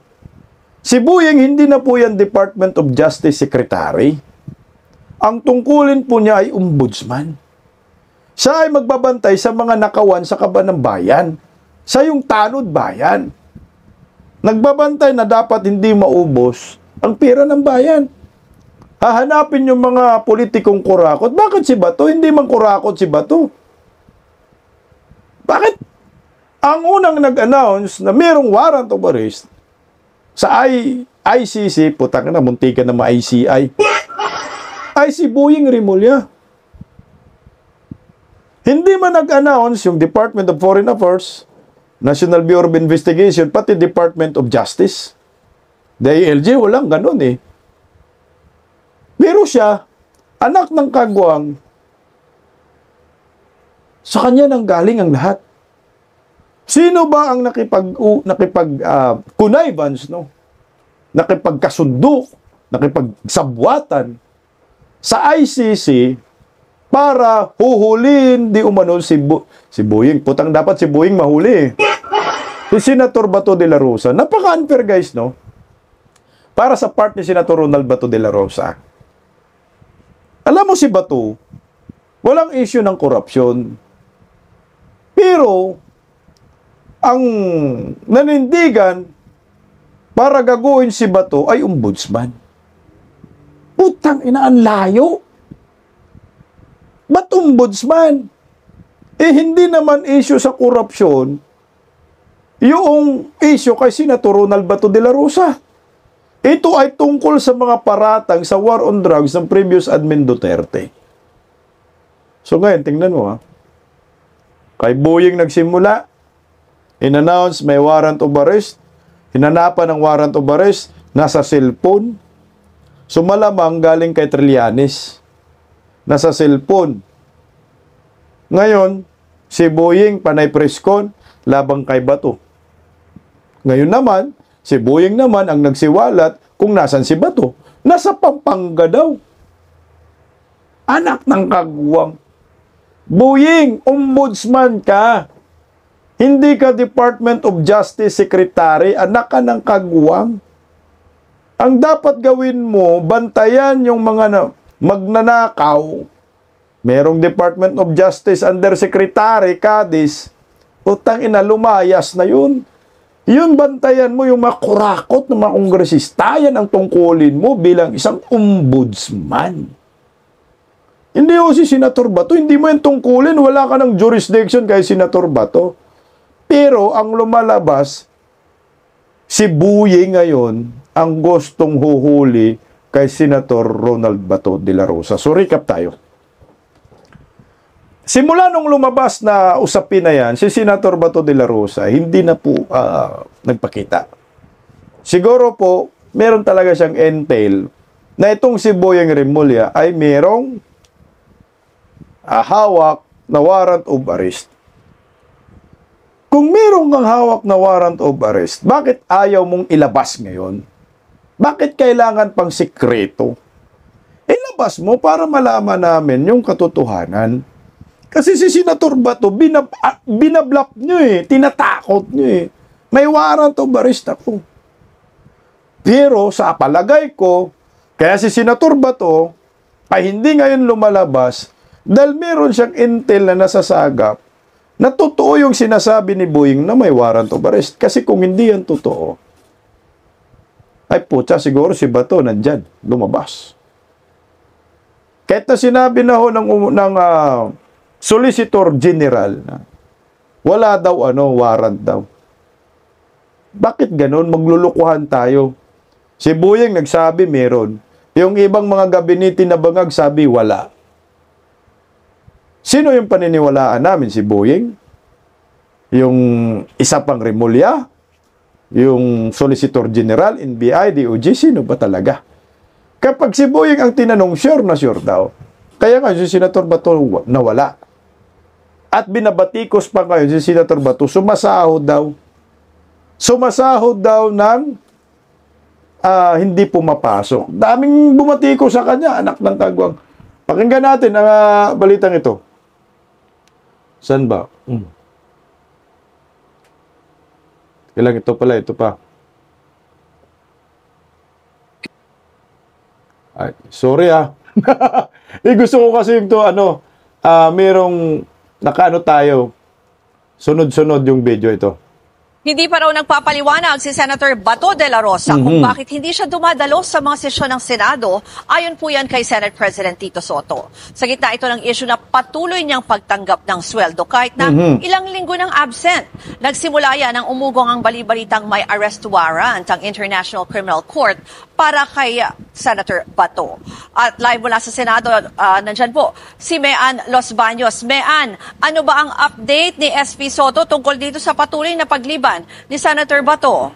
Si Boyeng hindi na po yan Department of Justice Secretary. Ang tungkulin po niya ay ombudsman. Siya ay magbabantay sa mga nakawan sa kaban ng bayan, sa yung tanod bayan. Nagbabantay na dapat hindi maubos ang pera ng bayan. Hahanapin yung mga politikong kurakot. Bakit si Bato? Hindi man kurakot si Bato. Bakit? Ang unang nag-announce na mayroong warrant of arrest sa ICC, putang na, muntikan na ma-ICI, ay si Boyeng Remulla. Hindi man nag-announce yung Department of Foreign Affairs, National Bureau of Investigation, pati Department of Justice. DILG, walang ganun eh. Pero siya, anak ng kagwang, sa kanya nang galing ang lahat. Sino ba ang connivance, no? Nakipagkasundo, nakipagsabwatan sa ICC para huhulin di umano si Boyeng. Putang, dapat si Boyeng mahuli eh. Si Senator Bato de la Rosa. Napaka-unfair guys, no? Para sa part ni Senator Ronald Bato de la Rosa. Alam mo si Bato, walang issue ng korupsyon. Pero, ang nanindigan para gagawin si Bato ay ombudsman. Putang ina, ang layo. Ba't ombudsman? Eh, hindi naman issue sa korupsyon yung issue kay Senator Ronald Bato de la Rosa. Ito ay tungkol sa mga paratang sa war on drugs ng previous admin Duterte. So ngayon, tingnan mo ha. Kay Boyeng nagsimula, in-announce may warrant of arrest, hinanapan ng warrant of arrest, nasa cellphone. So malamang galing kay Trillanes, nasa cellphone. Ngayon, si Boyeng panay preskon, labang kay Bato. Ngayon naman, si Boyeng naman ang nagsiwalat kung nasan si Bato. Nasa Pampanga daw. Anak ng kagwang. Boyeng, ombudsman ka. Hindi ka Department of Justice Secretary, anak ka ng kagwang. Ang dapat gawin mo, bantayan yung mga magnanakaw. Merong Department of Justice Undersecretary, Cadiz. Utang ina, lumayas na yun. Yun, bantayan mo yung mga kurakot ng mga kongresista. Yan ang tungkulin mo bilang isang ombudsman. Hindi o si Senator Bato, hindi mo yung tungkulin. Wala ka ng jurisdiction kay Senator Bato. Pero ang lumalabas, si Boyeng ngayon ang gustong huhuli kay Senator Ronald Bato de la Rosa. So recap tayo. simula nung lumabas na usapin na yan, si Senator Bato de la Rosa, hindi na po nagpakita. Siguro po, meron talaga siyang entail na itong si Boyeng Remulla ay merong hawak na warrant of arrest. Kung merong kang hawak na warrant of arrest, bakit ayaw mong ilabas ngayon? Bakit kailangan pang sikreto? Ilabas mo para malaman namin yung katotohanan. Kasi si Senator Bato, binablap nyo tinatakot nyo May warrant of arrest ako. Pero sa palagay ko, kaya si Senator Bato ay hindi ngayon lumalabas dahil meron siyang intel na nasasagap na totoo yung sinasabi ni Boyeng na may warrant of arrest. Kasi kung hindi yan totoo, ay putya, siguro si Bato nandyan, lumabas. Kahit na sinabi na ho ng Solicitor General na wala daw warrant daw. Bakit ganon? Maglulukuhan tayo. Si Boyeng nagsabi meron. Yung ibang mga gabinete na bangag sabi wala. Sino yung paniniwalaan namin? Si Boyeng? Yung isa pang Remulla? Yung Solicitor General, NBI, DOJ? Sino ba talaga? Kapag si Boyeng ang tinanong, sure na sure daw. Kaya nga, si Senator Bato nawala. At binabatikos pa ngayon si Senator Bato, sumasahod daw. Sumasahod daw ng hindi pumapasok. Daming bumatiko sa kanya, anak ng kagwang. Pakinggan natin ang balitang ito. Saan ba? Kailang ito pala, ito pa. Ay, sorry gusto ko kasi yung to, merong nakaano tayo. Sunod-sunod yung video ito. Hindi pa raw nagpapaliwanag si Senator Bato de la Rosa kung bakit hindi siya dumadalo sa mga sesyon ng Senado. Ayon po yan kay Senate President Tito Soto. Sa gitna ito ng issue na patuloy niyang pagtanggap ng sweldo kahit na ilang linggo nang absent. Nagsimula yan ang umugong ang balibalitang may arrest warrant ang International Criminal Court para kay Senator Bato. At live mula sa Senado, nandyan po si Mean Los Baños. Mean, ano ba ang update ni SP Soto tungkol dito sa patuloy na pagliban ni Senator Bato?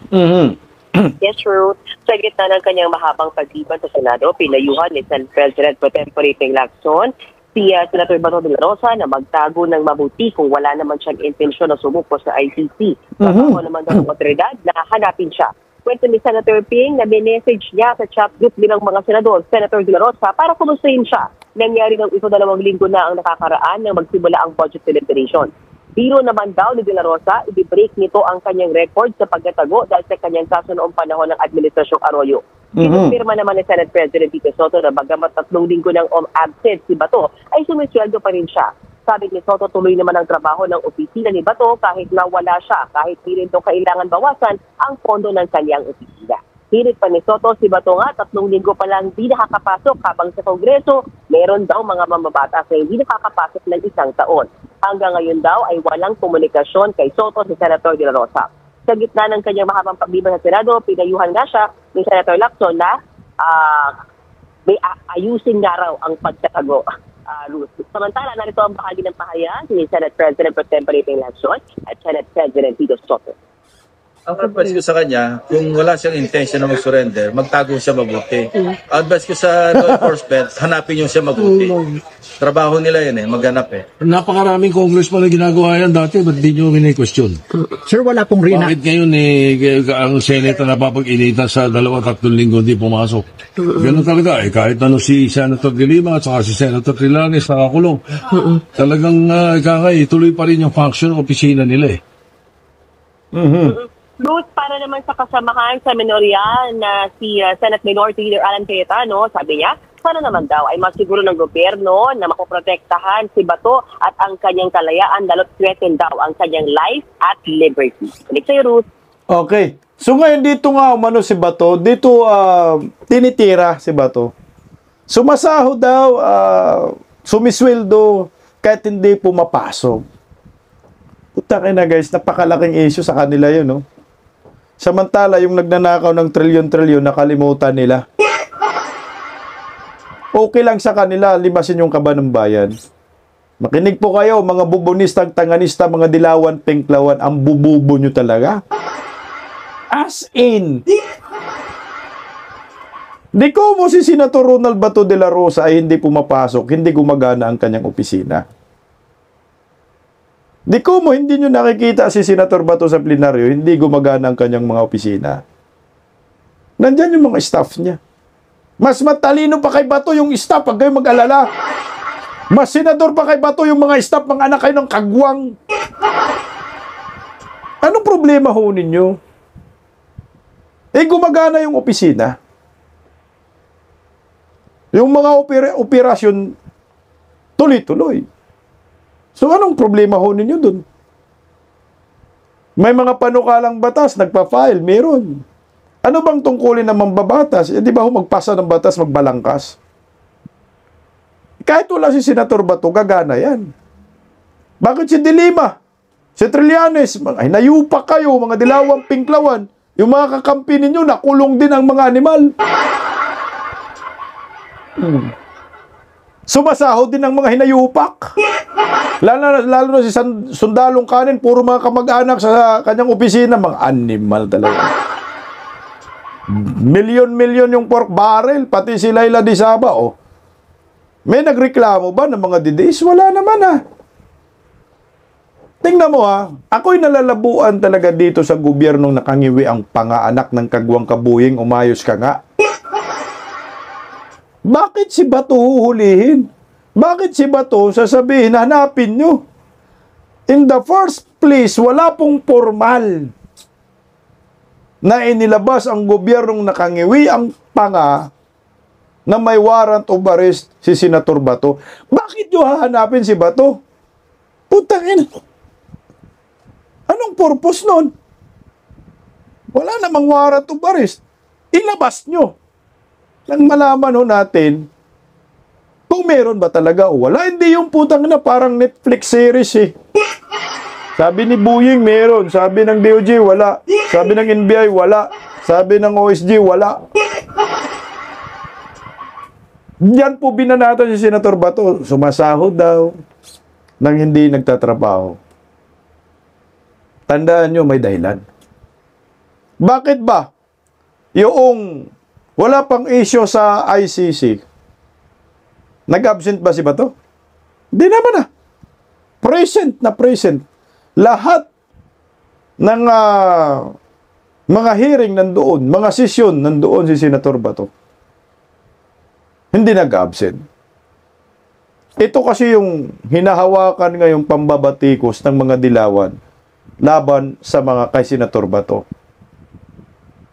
Yes, Ruth. Sa gitna ng kanyang mahabang pagliban sa Senado, pinayuhan ni Senate President Pro Tempore Ping Lacson si Senator Bato de la Rosa na magtago ng mabuti kung wala naman siyang intensyon na sumuko sa ICC. Kapag naman daw ng otoridad na hanapin siya. Kwento ni Senator Ping na binessage niya sa chat group bilang mga senador, Senator de la Rosa, para kumustahin siya. Nangyari ng 1-2 linggo na ang nakakaraan nang magsimula ang budget deliberation. Biro naman daw ni De La Rosa, i-break nito ang kanyang record sa pagkatago dahil sa kanyang kaso noong panahon ng Administrasyong Arroyo. Kinumpirma naman ni Senate President Tito Soto na bagamat 3 linggo ng absent si Bato, ay sumisweldo pa rin siya. Sabi ni Soto, tuloy naman ang trabaho ng opisina ni Bato kahit nawala siya, kahit di rin kailangan bawasan ang pondo ng kanyang opisina. Hirit pa ni Soto, si Bato nga 3 linggo pa lang di nakakapasok habang sa Kongreso, meron daw mga mambabatas na hindi nakakapasok ng 1 taon. Hanggang ngayon daw ay walang komunikasyon kay Soto si Senator de la Rosa. Sa gitna ng kanyang mahabang pagliban sa Senado, pinayuhan nga siya ni Senator Lacson na may ayusin nga raw ang pagtatago. Samantala, narito ang bahagi ng pahayag ni Senate President Pro Tempore Ping Lacson at Senate President Tito Soto. Ang advice ko sa kanya, kung wala siyang intention na mag-surrender, magtago siya mabuti. Advice ko sa law enforcement, hanapin yung siya mabuti. Trabaho nila yan maghanap Napakaraming congressman na ginagawa yan dati, ba't di nyo question? Sir, wala pong rina. Bakit ngayon ang Senate na napapag-initan sa 2-3 linggo hindi pumasok? Ganun talaga kahit si Senator De Lima at saka si Senator Trillanes nakakulong. Talagang tuloy pa rin yung function ng opisina nila Ruth, para naman sa kasamahan sa minorya na si Senate Minority Leader Alan Cayetano, sabi niya, sana naman daw ay masiguro ng gobyerno na mapoprotektahan si Bato at ang kanyang kalayaan lalo't threaten daw ang kanyang life at liberty. Balik sa'yo, Ruth. Okay. So ngayon dito nga umano si Bato, dito tinitira si Bato. Sumasahod daw, sumisweldo kahit hindi pumapasok. Puta na guys, napakalaking issue sa kanila yun, no? Samantala, yung nagnanakaw ng trilyon-trilyon, nakalimutan nila. Okay lang sa kanila, limasin yung kaba ng bayan. Makinig po kayo, mga bubonistang tanganista, mga dilawan, penklawan, ang bububo nyo talaga. As in. Di ko mo si Senator Ronald Bato de la Rosa ay hindi pumapasok, hindi gumagana ang kanyang opisina. Di ko mo, hindi nyo nakikita si Senator Bato sa plenaryo, hindi gumagana ang kanyang mga opisina. Nandyan yung mga staff niya. Mas matalino pa kay Bato yung staff, pag kayo mag-alala. Mas senador pa kay Bato yung mga staff, mga anak kayo ng kagwang. Anong problema ho ninyo? Gumagana yung opisina. Yung mga operasyon, tuloy-tuloy. So, anong problema ho ninyo dun? May mga panukalang batas, nagpa-file, meron. Ano bang tungkulin ng mambabatas? Di ba ho magpasa ng batas, magbalangkas? Kahit wala si Senator Bato, gagana yan. Bakit si Dilima? Si Trillanes? Ay, nayupak kayo, mga dilawang pinklawan. Yung mga kakampi ninyo, nakulong din ang mga animal. Sumasahod din ang mga hinayupak. Lalo na si Sundalong Kanin, puro mga kamag-anak sa kanyang opisina, mga animal talaga. Milyon-milyon yung pork barrel, pati si Laila Di Saba, oh. May nagreklamo ba ng mga didiis? Wala naman, Tingnan mo, ako'y nalalabuan talaga dito sa gobyernong nakangiwi ang pangaanak ng kagwang kabuying, umayos ka nga. Bakit si Bato huhulihin? Bakit si Bato sasabihin, hanapin nyo? In the first place, wala pong formal na inilabas ang gobyernong nakangiwi ang panga na may warrant of arrest si Senator Bato. Bakit nyo hahanapin si Bato? Putang ina. Anong purpose nun? Wala namang warrant of arrest. Ilabas nyo. Nang malaman ho natin kung meron ba talaga o wala. Hindi yung putang ina parang Netflix series Sabi ni Buying meron, sabi ng DOJ wala, sabi ng NBI wala, sabi ng OSG wala. Diyan po binanatan si Senator Bato, sumasahod daw nang hindi nagtatrabaho. Tandaan nyo, may dahilan. Bakit ba? Yung wala pang issue sa ICC, nag-absent ba si Bato? Hindi naman Present na present. Lahat ng mga hearing nandoon, mga session nandoon si Senator Bato. Hindi nag-absent. Ito kasi yung hinahawakan ngayong pambabatikos ng mga dilawan laban sa mga kay Senator Bato.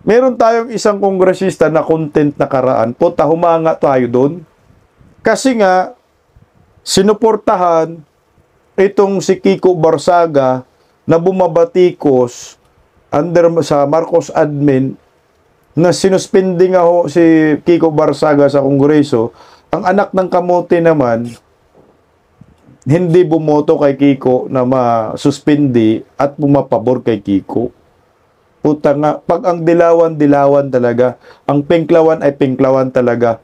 Meron tayong isang kongresista na content nakaraan. Puta, humanga tayo doon. Kasi nga, sinuportahan itong si Kiko Barsaga na bumabatikos sa Marcos admin na sinuspindi nga ho si Kiko Barsaga sa Kongreso. Ang anak ng kamote naman, hindi bumoto kay Kiko na masuspindi at bumapabor kay Kiko. Puta nga, pag ang dilawan talaga, ang pinklawan ay pinklawan talaga.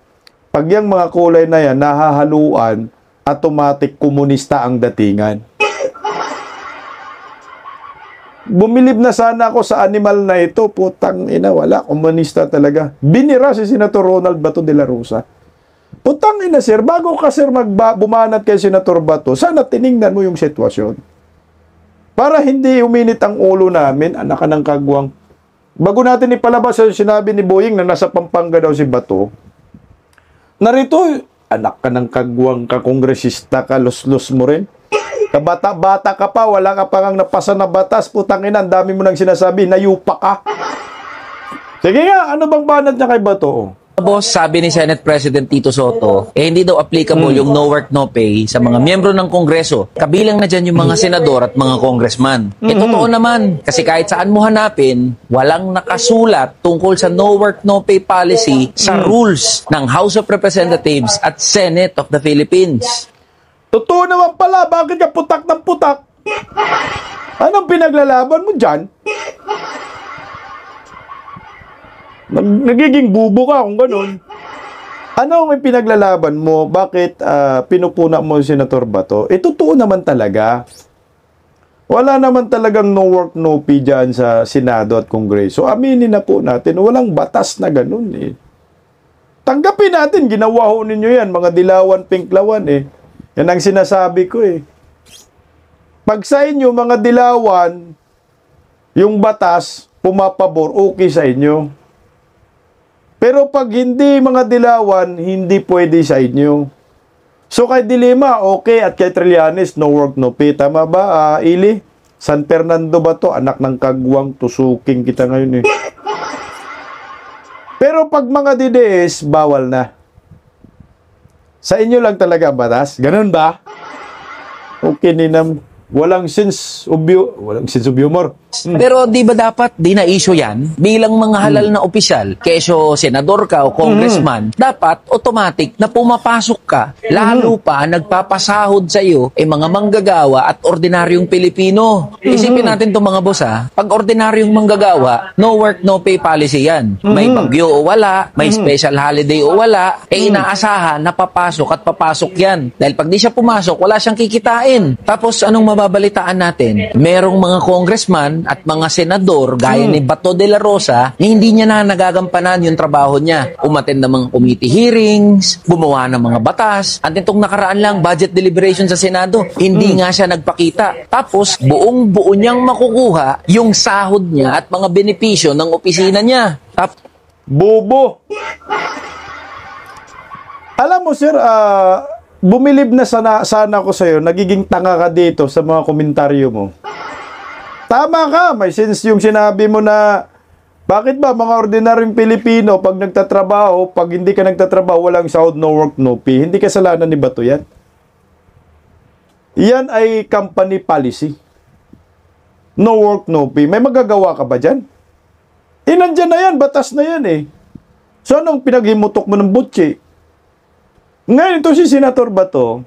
Pag yung mga kulay na yan, nahahaluan, automatic komunista ang datingan. Bumilib na sana ako sa animal na ito, putang ina, wala, komunista talaga. Binira si Senator Ronald Bato de la Rosa. Putang ina sir, bago ka sir bumanat kay Senator Bato, sana tiningnan mo yung sitwasyon. Para hindi uminit ang ulo namin, anak ka ng kagwang. Bago natin ipalabas yung sinabi ni Boying na nasa Pampanga daw si Bato, narito, anak ka ng kagwang, kakongresista ka, los-los mo rin. Kabata-bata ka pa, wala ka pang napasa na batas, putang ina, ang dami mo nang sinasabi, nayupa ka. Sige nga, ano bang banat niya kay Bato? Boss, sabi ni Senate President Tito Soto, hindi daw applicable yung no work, no pay sa mga miyembro ng Kongreso. Kabilang na dyan yung mga senador at mga congressman. Totoo naman, kasi kahit saan mo hanapin, walang nakasulat tungkol sa no work, no pay policy sa rules ng House of Representatives at Senate of the Philippines. Totoo naman pala, bakit ka putak ng putak? Anong pinaglalaban mo dyan? Nagiging bubo ka kung ganun. Ano may pinaglalaban mo? Bakit pinupuna mo si Senator Bato? Totoo naman talaga. Wala naman talagang no work, no pay dyan sa Senado at Kongreso. Aminin na po natin, walang batas na ganun eh. Tanggapin natin, ginawa ho ninyo yan, mga dilawan, pinklawan eh. Yan ang sinasabi ko eh. Pag sa inyo, mga dilawan, yung batas, pumapabor, okay sa inyo. Pero pag hindi mga dilawan, hindi pwede sa inyo. So kay Dilima, okay, at kay Trillanes, no work, no pay. Tama ba, Ili? San Fernando ba to? Anak ng kagwang, tusuking kita ngayon eh. Pero pag mga DDS, bawal na. Sa inyo lang talaga ang batas? Ganun ba? Okay, Ninam. Walang sense of humor. Pero di ba dapat di na issue yan bilang mga halal na opisyal, keso senador ka o congressman, dapat automatic na pumapasok ka, lalo pa nagpapasahod sa iyo mga manggagawa at ordinaryong Pilipino. Isipin natin itong mga boss pag ordinaryong manggagawa, no work, no pay policy yan. May bagyo o wala, may special holiday o wala, inaasahan na papasok at papasok yan. Dahil pag di siya pumasok, wala siyang kikitain. Tapos anong mababalitaan natin? Merong mga congressman at mga senador gaya ni Bato de la Rosa na hindi niya na nagagampanan yung trabaho niya. Umattend ng mga committee hearings, gumawa ng mga batas. At itong nakaraan lang, budget deliberation sa Senado, hindi nga siya nagpakita. Tapos, buong-buo niyang makukuha yung sahod niya at mga benepisyo ng opisina niya. Bobo! Alam mo, sir, bumilib na sana ko sa'yo, nagiging tanga ka dito sa mga komentaryo mo. Tama ka, may sense yung sinabi mo na bakit ba mga ordinaryong Pilipino pag nagtatrabaho, pag hindi ka nagtatrabaho, walang sahod, no work, no pay. Hindi kasalanan ni Bato yan. Yan ay company policy. No work, no pay. May magagawa ka ba dyan? Nandyan na yan, batas na yan eh. So anong pinaghimutok mo ng butsi? Ngayon ito si Senator Bato,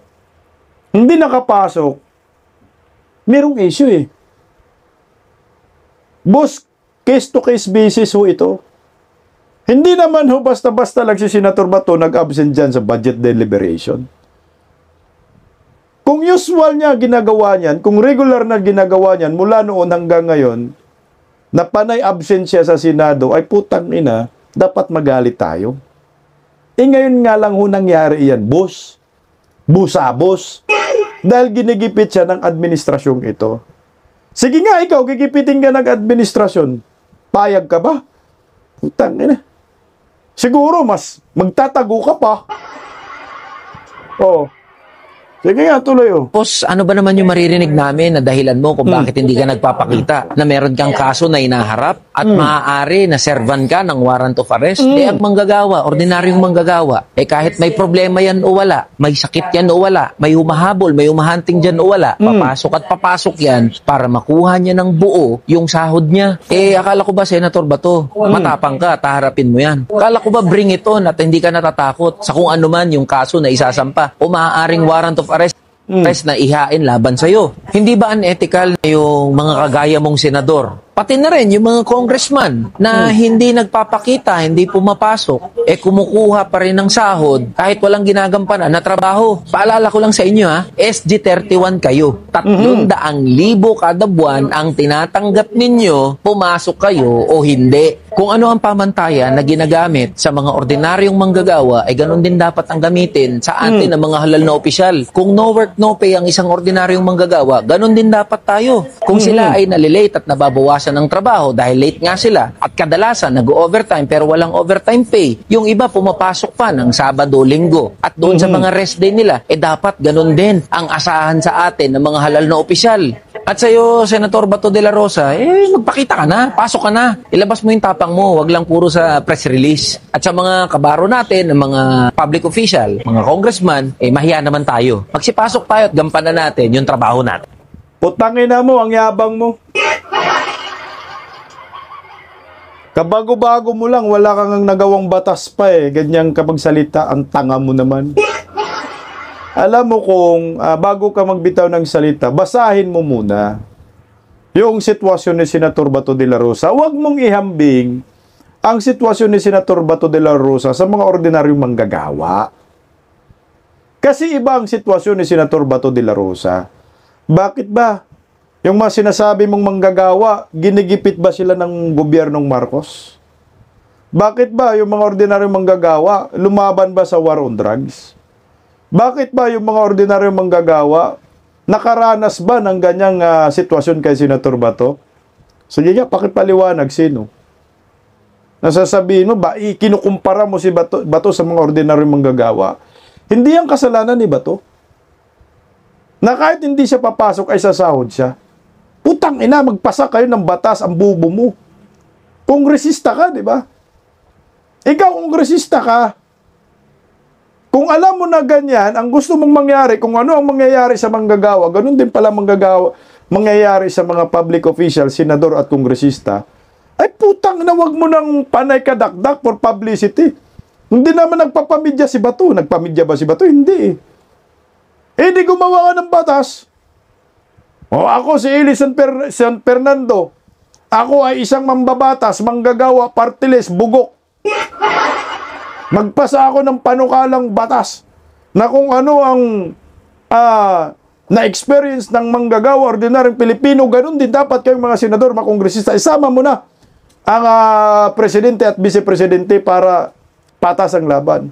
hindi nakapasok, merong issue eh. Boss, case-to-case basis ho ito. Hindi naman ho basta-basta lang si Senator Bato nag-absent dyan sa budget deliberation. Kung usual niya ginagawa niyan, kung regular na ginagawa niyan mula noon hanggang ngayon, na panay absent siya sa Senado, ay putang ina, dapat magalit tayo. Ngayon nga lang ho nangyari yan, boss. Busabos. Dahil ginigipit siya ng administrasyong ito. Sige nga, ikaw, gigipitin ka ng administrasyon. Payag ka ba? Putang ina. Siguro, mas magtatago ka pa. Oh. Sige nga, tuloy oh. Tapos ano ba naman yung maririnig namin na dahilan mo kung bakit hindi ka nagpapakita? Na meron kang kaso na inaharap at maaari na servan ka ng warrant of arrest? Ang manggagawa, ordinaryong manggagawa, kahit may problema yan o wala, may sakit yan o wala, may humahabol, may humahunting dyan o wala, papasok at papasok yan para makuha niya ng buo yung sahod niya. Akala ko ba, Senator Bato, matapang ka, taharapin mo yan. Akala ko ba bring it on at hindi ka natatakot sa kung ano man yung kaso na isasampa o maaaring warrant of arrest na ihain laban sa'yo. Hindi ba unethical na yung mga kagaya mong senador? Pati na rin yung mga congressman na hindi nagpapakita, hindi pumapasok, kumukuha pa rin ng sahod kahit walang ginagampanan na trabaho. Paalala ko lang sa inyo SG31 kayo. 300,000 kada buwan ang tinatanggap ninyo, pumasok kayo o hindi. Kung ano ang pamantayan na ginagamit sa mga ordinaryong manggagawa, ganun din dapat ang gamitin sa atin ng mga halal na opisyal. Kung no work, no pay ang isang ordinaryong manggagawa, ganun din dapat tayo. Kung sila ay nalilate at nababawasan ng trabaho dahil late nga sila at kadalasan nag-overtime pero walang overtime pay, yung iba pumapasok pa ng Sabado, Linggo at doon sa mga rest day nila, dapat ganun din ang asahan sa atin ng mga halal na opisyal. At sa'yo, Senator Bato de la Rosa, magpakita ka na, pasok ka na, ilabas mo yung tapang mo, wag lang puro sa press release. At sa mga kabaro natin, ng mga public official, mga congressman, mahiya naman tayo. Magsipasok tayo at gampanan natin yung trabaho natin. Putangin na mo, ang yabang mo. Kabago-bago mo lang, wala kang nagawang batas pa Ganyang kapag salita, ang tanga mo naman. Alam mo kung bago ka magbitaw ng salita, basahin mo muna yung sitwasyon ni Senator Bato de la Rosa. Huwag mong ihambing ang sitwasyon ni Senator Bato de la Rosa sa mga ordinaryong manggagawa. Kasi iba ang sitwasyon ni Senator Bato de la Rosa. Bakit ba? Yung mga sinasabi mong manggagawa, ginigipit ba sila ng gobyernong Marcos? Bakit ba yung mga ordinaryong manggagawa, lumaban ba sa war on drugs? Bakit ba yung mga ordinaryong manggagawa, nakaranas ba ng ganyang sitwasyon kay Senator Bato? Sige nga, pakipaliwanag sino? Nasasabihin mo ba, kinukumpara mo si Bato sa mga ordinaryong manggagawa? Hindi ang kasalanan ni Bato. Na kahit hindi siya papasok ay sasahod siya. Putang ina, magpasa kayo ng batas, ang bubo mo. Kongresista ka, di ba? Ikaw kongresista ka. Kung alam mo na ganyan, ang gusto mong mangyari, kung ano ang mangyayari sa manggagawa, ganun din pala mangyayari sa mga public official, senador at kongresista, ay putang na, wag mo nang panay kadakdak for publicity. Hindi naman nagpapamidya si Bato. Nagpamidya ba si Bato? Hindi. Di gumawa ka ng batas. O ako si Eli San Fernando. Ako ay isang mambabatas, manggagawa, partiles, bugok. Magpasa ako ng panukalang batas na kung ano ang na-experience ng manggagawa, ordinaryong Pilipino, ganun din dapat kayong mga senador, mga kongresista. Isama mo na ang presidente at vice-presidente para patas ang laban.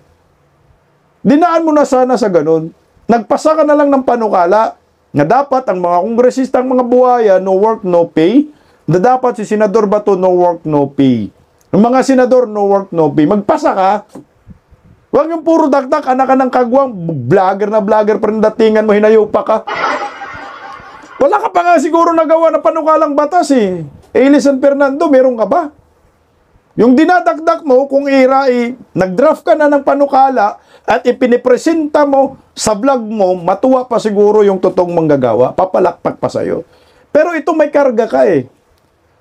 Dinaan mo na sana sa ganun. Nagpasa ka na lang ng panukala na dapat ang mga kongresista, ang mga buhaya, no work, no pay. Na dapat si Senador Bato, no work, no pay. Ang mga senador, no work, no pay. Magpasa ka. Huwag yung puro dakdak, anak ka ng kagwang, vlogger na vlogger, pero datingan mo, hinayo pa ka. Wala ka pa nga siguro nagawa na panukalang batas eh. Eli San Fernando, meron ka ba? Yung dinadakdak mo, kung nag-draft ka na ng panukala at ipinipresenta mo sa vlog mo, matuwa pa siguro yung totoong manggagawa, papalakpak pa sa'yo. Pero ito may karga ka eh.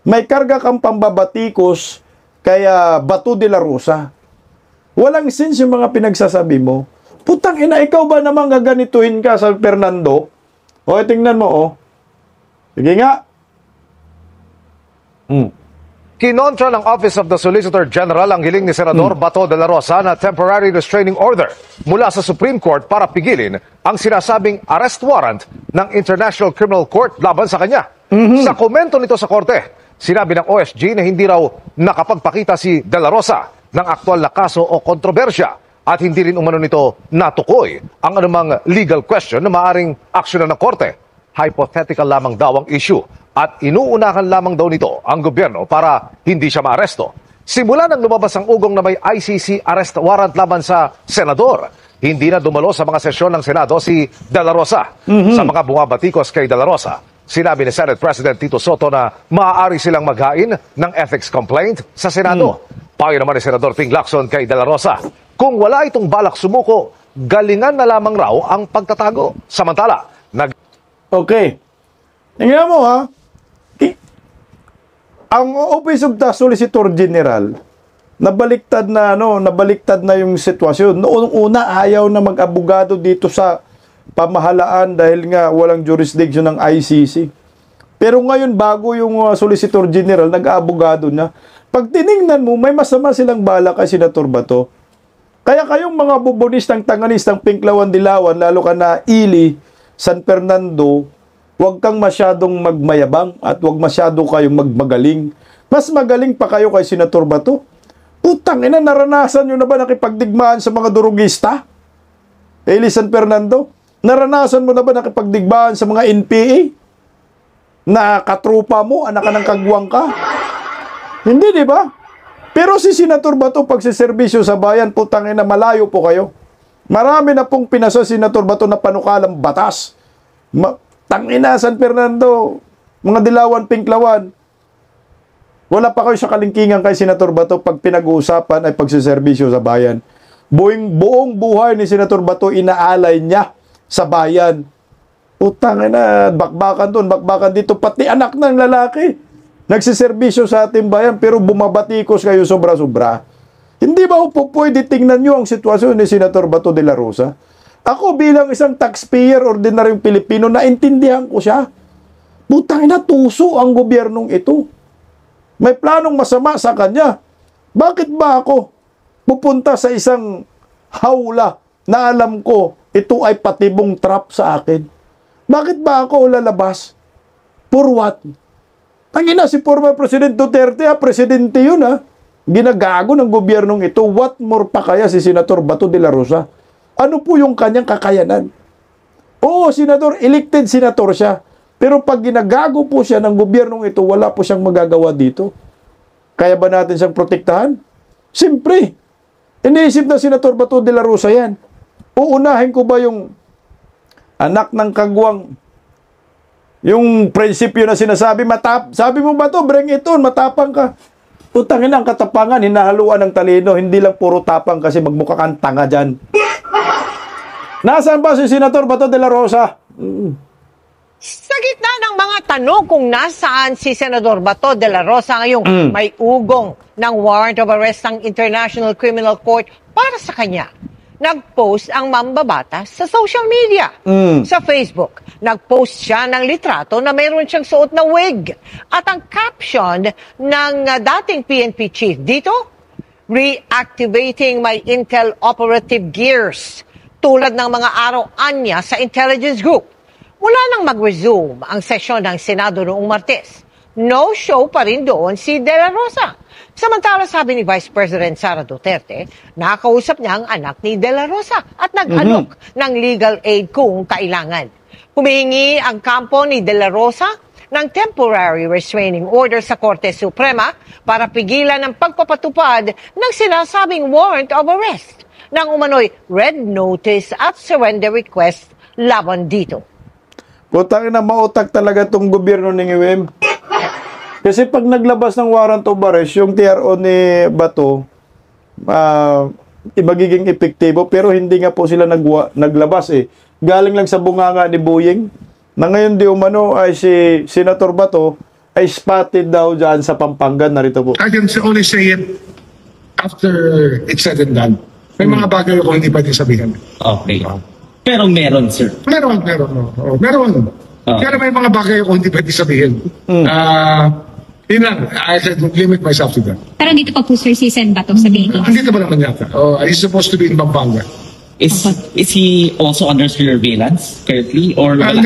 May karga kang pambabatikos kaya Bato de la Rosa. Walang sense yung mga pinagsasabi mo. Putang ina, ikaw ba naman gaganituhin ka sa Fernando? O, tingnan mo, oh. Sige nga. Kinontra ng Office of the Solicitor General ang hiling ni Senador Bato de la Rosa na temporary restraining order mula sa Supreme Court para pigilin ang sinasabing arrest warrant ng International Criminal Court laban sa kanya. Sa komento nito sa korte, sinabi ng OSG na hindi raw nakapagpakita si de la Rosa ng aktual na kaso o kontrobersya at hindi rin umano nito natukoy ang anumang legal question na maaring aksyonan ng korte. Hypothetical lamang daw ang issue at inuunahan lamang daw nito ang gobyerno para hindi siya maaresto. Simula nang lumabas ang ugong na may ICC arrest warrant laban sa senador, hindi na dumalo sa mga sesyon ng Senado si De La Rosa. Sa mga bumabatikos kay De La Rosa, sinabi ni Senate President Tito Soto na maaari silang maghain ng ethics complaint sa Senado. Payo naman ni Senador Ping Lacson kay De La Rosa, kung wala itong balak sumuko, galingan na lamang raw ang pagtatago. Samantala, Okay. Tingnan mo ha. Ang Office of the Solicitor General, nabaliktad na yung sitwasyon. Noong una, ayaw na mag-abogado dito sa pamahalaan dahil nga walang jurisdiction ng ICC. Pero ngayon, bago yung Solicitor General, nag-abogado na. Pag tiningnan mo, may masama silang bala kay Senator Bato. Kaya kayong mga bubonistang, tanganistang, pinklawan, dilawan, lalo ka na Ili, San Fernando, huwag kang masyadong magmayabang at huwag masyado kayong magmagaling. Mas magaling pa kayo kay Senator Bato. Putang ina, naranasan nyo na ba nakipagdigmaan sa mga durugista? Eli San Fernando? Naranasan mo na ba nakipagdigmaan sa mga NPA? Na katrupa mo, anak ka ng kagwang ka? Hindi, di ba? Pero si Senator Bato, pag si serbisyo sa bayan, putang ina, malayo po kayo. Marami na pong pinasa si Senator Bato na panukalang batas. Tangina, San Fernando, mga dilawan, pinklawan. Wala pa kayo sa kalingkingan kay Senator Bato pag pinag-uusapan ay pagsiservisyo sa bayan. Buong buhay ni Senator Bato inaalay niya sa bayan. Tangina, bakbakan doon, bakbakan dito, pati anak ng lalaki. Nagsiservisyo sa ating bayan pero bumabatikos kayo sobra-sobra. Hindi ba po pwede tingnan nyo ang sitwasyon ni Senator Bato de la Rosa? Ako bilang isang taxpayer, ordinaryong Pilipino, naintindihan ko siya. Putang ina, tuso ang gobyernong ito. May planong masama sa kanya. Bakit ba ako pupunta sa isang hawla na alam ko ito ay patibong trap sa akin? Bakit ba ako lalabas? For what? Tangina, si former President Duterte, presidente yun ginagago ng gobyernong ito. What more pa kaya si Senator Bato de la Rosa? Ano po yung kanyang kakayanan? Oo, senador, elected senator siya. Pero pag ginagago po siya ng gobyernong ito, wala po siyang magagawa dito. Kaya ba natin siyang protektahan? Siyempre. Iniisip na Senator Bato de la Rosa yan. Uunahin ko ba yung anak ng kagwang, yung prinsipyo na sinasabi, sabi mo ba to, bring it on, matapang ka. Utangin ang katapangan, hinahaluan ng talino, hindi lang puro tapang kasi magmukha kang tanga dyan. Nasaan ba si Senator Bato de la Rosa? Sa gitna ng mga tanong kung nasaan si Senador Bato de la Rosa ngayong may ugong ng warrant of arrest ng International Criminal Court para sa kanya, nag-post ang mambabatas sa social media. Sa Facebook, nag-post siya ng litrato na mayroon siyang suot na wig. At ang caption ng dating PNP chief dito, reactivating my intel operative gears, tulad ng mga araw-anya sa intelligence group. Mula nang mag-resume ang sesyon ng Senado noong Martes, no show pa rin doon si De La Rosa. Samantala, sabi ni Vice President Sara Duterte, nakakausap niya ang anak ni De La Rosa at nag-alok ng legal aid kung kailangan. Humihingi ang kampo ni De La Rosa ng temporary restraining order sa Korte Suprema para pigilan ang pagpapatupad ng sinasabing warrant of arrest ng umano'y red notice at surrender request laban dito. Putang ina, mautak talaga itong gobyerno ni Nguem. Kasi pag naglabas ng warrant of arrest, yung TRO ni Bato, magiging epektibo, pero hindi nga po sila naglabas Galing lang sa bunganga ni Boying, na ngayon di umano ay si Senator Bato ay spotted daw dyan sa Pampanga. Narito po. I can only say it after it's said and done. May mga bagay ako hindi pwede sabihin. Okay. Pero meron, sir. Meron. Pero may mga bagay ako hindi pwede sabihin. Yun lang, I can limit myself to that. Pero dito pa po, sir, si Sen Bato sabihin. Andito ba naman yata? He's supposed to be in Pampanga. Is he also under surveillance currently? Or we're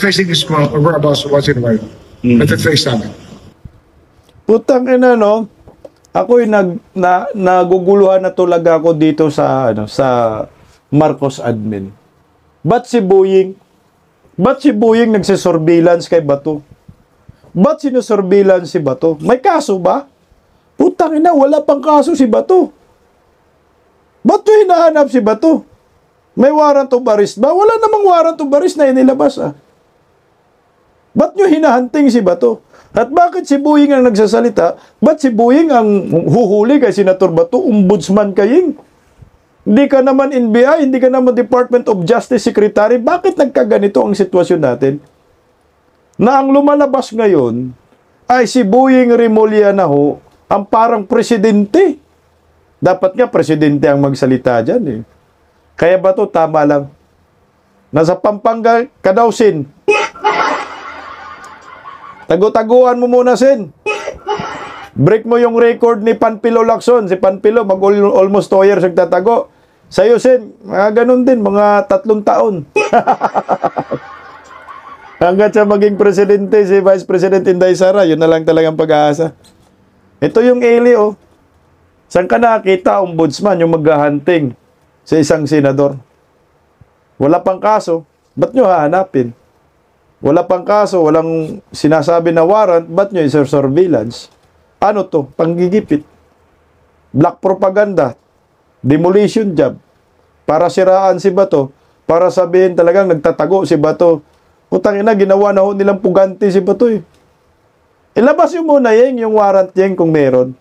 tracing his whereabouts once in a while. Natatrace namin. Putang ina, no? Ako'y naguguluhan na talaga ako dito sa Marcos admin. Ba't si Boying nagsisurveillance kay Bato? Ba't sinusurveillance si Bato? May kaso ba? Putang ina, wala pang kaso si Bato. Ba't yung hinahanap si Bato? May warrant of arrest ba? Wala namang warrant of arrest na inilabas Ba't nyo hinahunting si Bato? At bakit si Boying ang nagsasalita? Ba't si Boying ang huhuli kay Senator Bato? Ombudsman kaying? Hindi ka naman NBI, hindi ka naman Department of Justice Secretary. Bakit nagkaganito ang sitwasyon natin? Na ang lumalabas ngayon ay si Boying Remulla na ang parang presidente. Dapat nga presidente ang magsalita dyan Kaya ba to tama lang? Nasa Pampanga ka daw, Sin. Tago-taguan mo muna, Sin. Break mo yung record ni Panpilo Lacson. Si Panpilo, almost 2 years nagtatago. Sa'yo, Sin, ganun din, mga 3 taon. Hanggat siya maging presidente, si Vice President Inday Sara, yun na lang talagang pag-aasa. Ito yung Eli, Saan ka nakita, ombudsman, yung maghahunting sa isang senador? Wala pang kaso, ba't nyo hahanapin? Wala pang kaso, walang sinasabi na warrant, ba't nyo surveillance? Ano to? Panggigipit. Black propaganda. Demolition job. Para siraan si Bato. Para sabihin talagang nagtatago si Bato. Utang ina, ginawa na nilang puganti si Bato Ilabas yung muna yung warrant kung meron.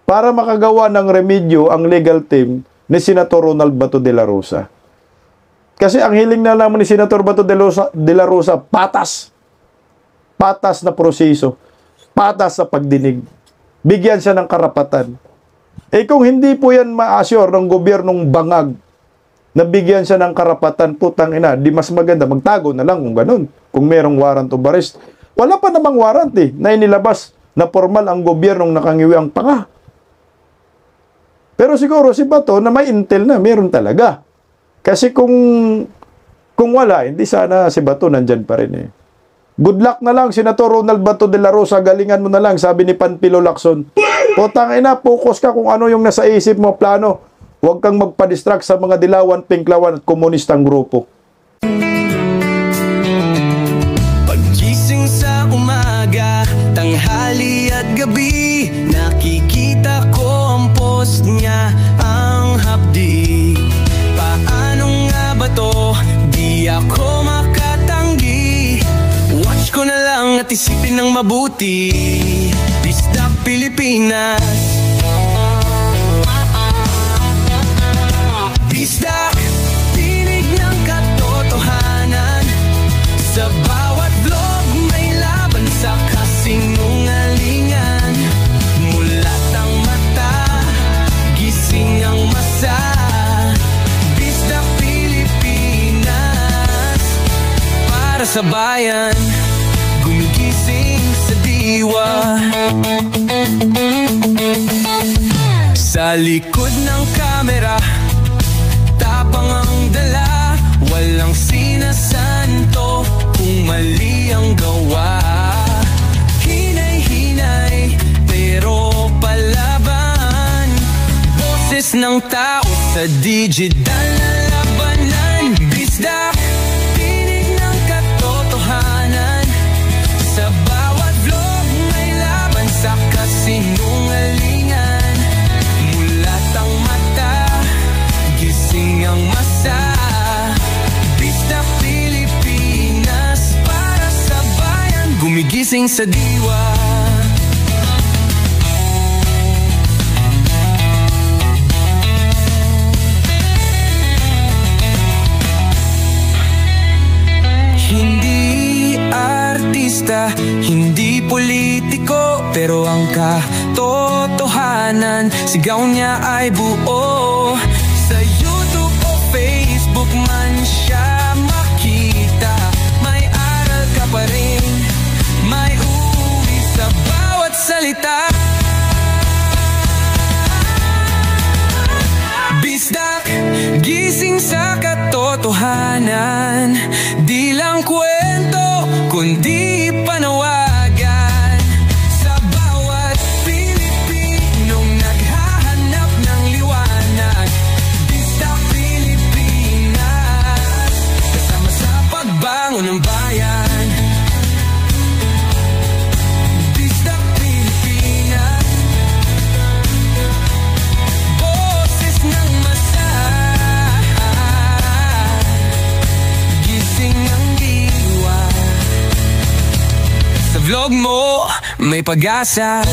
Para makagawa ng remedyo ang legal team ni Senator Ronald Bato de la Rosa. Kasi ang hiling na naman ni Senator Bato de la Rosa, patas. Patas na proseso. Patas na pagdinig. Bigyan siya ng karapatan. Kung hindi po yan ma-assure ng gobyernong bangag na bigyan siya ng karapatan, putang ina, di mas maganda, magtago na lang kung ganun. Kung merong warrant of arrest. Wala pa namang warrant na inilabas na formal ang gobyernong nakangiwi ang panga. Pero siguro si Bato na may intel na, meron talaga. Kasi kung wala, hindi sana si Bato nandyan pa rin eh. Good luck na lang, Senator Ronald Bato de la Rosa, galingan mo na lang, sabi ni Panpilo Lacson. Putang ina, focus ka kung ano yung nasa isip mo, plano. Huwag kang magpa-distract sa mga dilawan, pinklawan at komunistang grupo. Paggising sa umaga, tanghali at gabi, nakikita ko ang post niya, ang hapdi. Paano nga ba to? Di ako makatanggi. Watch ko na lang at isipin ng mabuti. Bisdak Pilipinas. Bisdak, tinig ng katotohanan. Sa bawat vlog may laban sa kasinungalingan. Mulat ang mata, gising ang masa. Bisdak Pilipinas, para sa bayan, gumigising sa diwa. Sa likod ng kamera, tapang ang dala, walang sinasanto kung mali ang gawa. Hinay-hinay, pero palaban. Boses ng tao sa digital na labanan. Bisdak, tinig ng katotohanan. Sa bawat vlog may laban sa kasinungalingan. Mulat ang mata, gising ang masa. Bisdak Pilipinas, para sa bayan, gumigising sa diwa. Hindi artista, hindi politiko, pero ang katotohanan, sigaw niya ay buo. Sa YouTube o Facebook man siya makita, may aral ka pa rin, may uwi sa bawat salita. Bisdak, gising sa katotohanan, di lang kwento, kundi panawagan. Sa bawat Pilipinong naghahanap ng liwanag, Bisdak Pilipinas, kasama sa pagbangon ng bayan. Bisdak Pilipinas, boses ng masa, gising ang diwa. Sa vlog mo, may pag-asa.